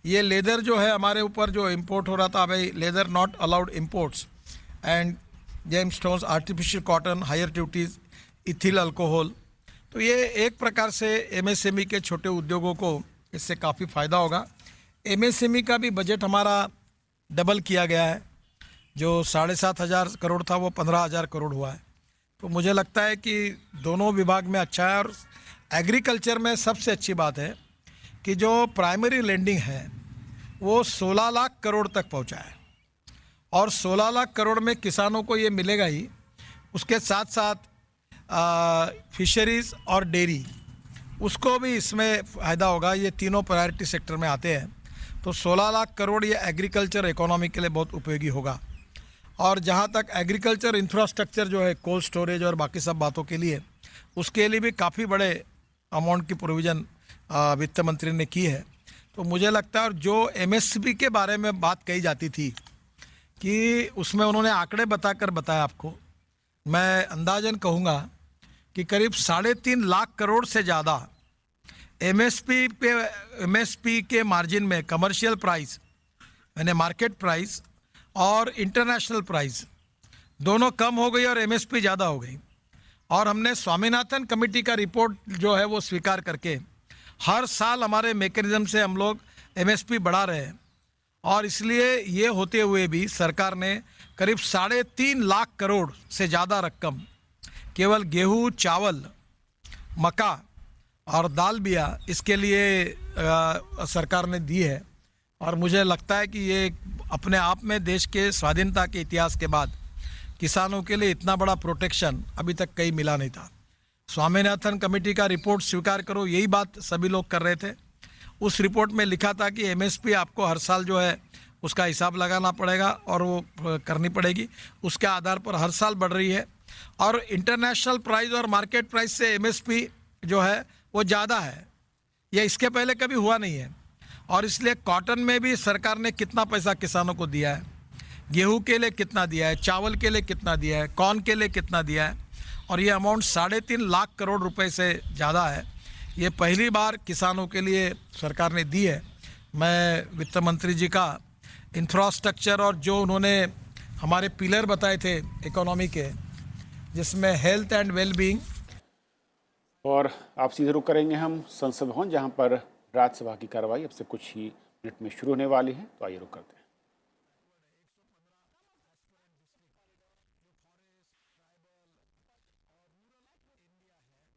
ये लेदर जो है हमारे ऊपर जो इंपोर्ट हो रहा था, भाई leather not allowed imports, and gem stones, artificial cotton, higher duties, ethyl alcohol. तो ये एक प्रकार से एमएसएमई के छोटे उद्योगों को इससे काफ़ी फ़ायदा होगा। एमएसएमई का भी बजट हमारा डबल किया गया है, जो 7,500 करोड़ था वो 15,000 करोड़ हुआ है। तो मुझे लगता है कि दोनों विभाग में अच्छा है। और एग्रीकल्चर में सबसे अच्छी बात है कि जो प्राइमरी लेंडिंग है वो 16 लाख करोड़ तक पहुंचा है और 16 लाख करोड़ में किसानों को ये मिलेगा ही, उसके साथ साथ फिशरीज़ और डेयरी, उसको भी इसमें फ़ायदा होगा। ये तीनों प्रायोरिटी सेक्टर में आते हैं। तो 16 लाख करोड़ ये एग्रीकल्चर इकोनॉमी के लिए बहुत उपयोगी होगा। और जहाँ तक एग्रीकल्चर इंफ्रास्ट्रक्चर जो है, कोल्ड स्टोरेज और बाकी सब बातों के लिए, उसके लिए भी काफ़ी बड़े अमाउंट की प्रोविज़न वित्त मंत्री ने की है। तो मुझे लगता है, और जो एमएसपी के बारे में बात कही जाती थी कि उसमें उन्होंने आंकड़े बताया आपको, मैं अंदाजन कहूँगा कि करीब 3.5 लाख करोड़ से ज़्यादा एमएसपी के मार्जिन में कमर्शियल प्राइस यानी मार्केट प्राइस और इंटरनेशनल प्राइस दोनों कम हो गई और एमएसपी ज़्यादा हो गई। और हमने स्वामीनाथन कमेटी का रिपोर्ट जो है वो स्वीकार करके हर साल हमारे मैकेनिज्म से हम लोग एमएसपी बढ़ा रहे हैं। और इसलिए ये होते हुए भी सरकार ने करीब 3.5 लाख करोड़ से ज़्यादा रकम केवल गेहूँ, चावल, मक्का और दाल बिया इसके लिए सरकार ने दी है। और मुझे लगता है कि ये अपने आप में देश के स्वाधीनता के इतिहास के बाद किसानों के लिए इतना बड़ा प्रोटेक्शन अभी तक कहीं मिला नहीं था। स्वामीनाथन कमेटी का रिपोर्ट स्वीकार करो, यही बात सभी लोग कर रहे थे। उस रिपोर्ट में लिखा था कि एमएसपी आपको हर साल जो है उसका हिसाब लगाना पड़ेगा और वो करनी पड़ेगी, उसके आधार पर हर साल बढ़ रही है। और इंटरनेशनल प्राइस और मार्केट प्राइस से एमएसपी जो है वो ज़्यादा है, यह इसके पहले कभी हुआ नहीं है। और इसलिए कॉटन में भी सरकार ने कितना पैसा किसानों को दिया है, गेहूं के लिए कितना दिया है, चावल के लिए कितना दिया है, कॉर्न के लिए कितना दिया है, और ये अमाउंट 3.5 लाख करोड़ रुपए से ज़्यादा है। ये पहली बार किसानों के लिए सरकार ने दी है। मैं वित्त मंत्री जी का इंफ्रास्ट्रक्चर और जो उन्होंने हमारे पिलर बताए थे इकोनॉमी के, जिसमें हेल्थ एंड वेलबींग। और आप सीधे रुक करेंगे हम संसद भवन, जहां पर राज्यसभा की कार्रवाई अब से कुछ ही मिनट में शुरू होने वाली है। तो आइए रुक करते हैं।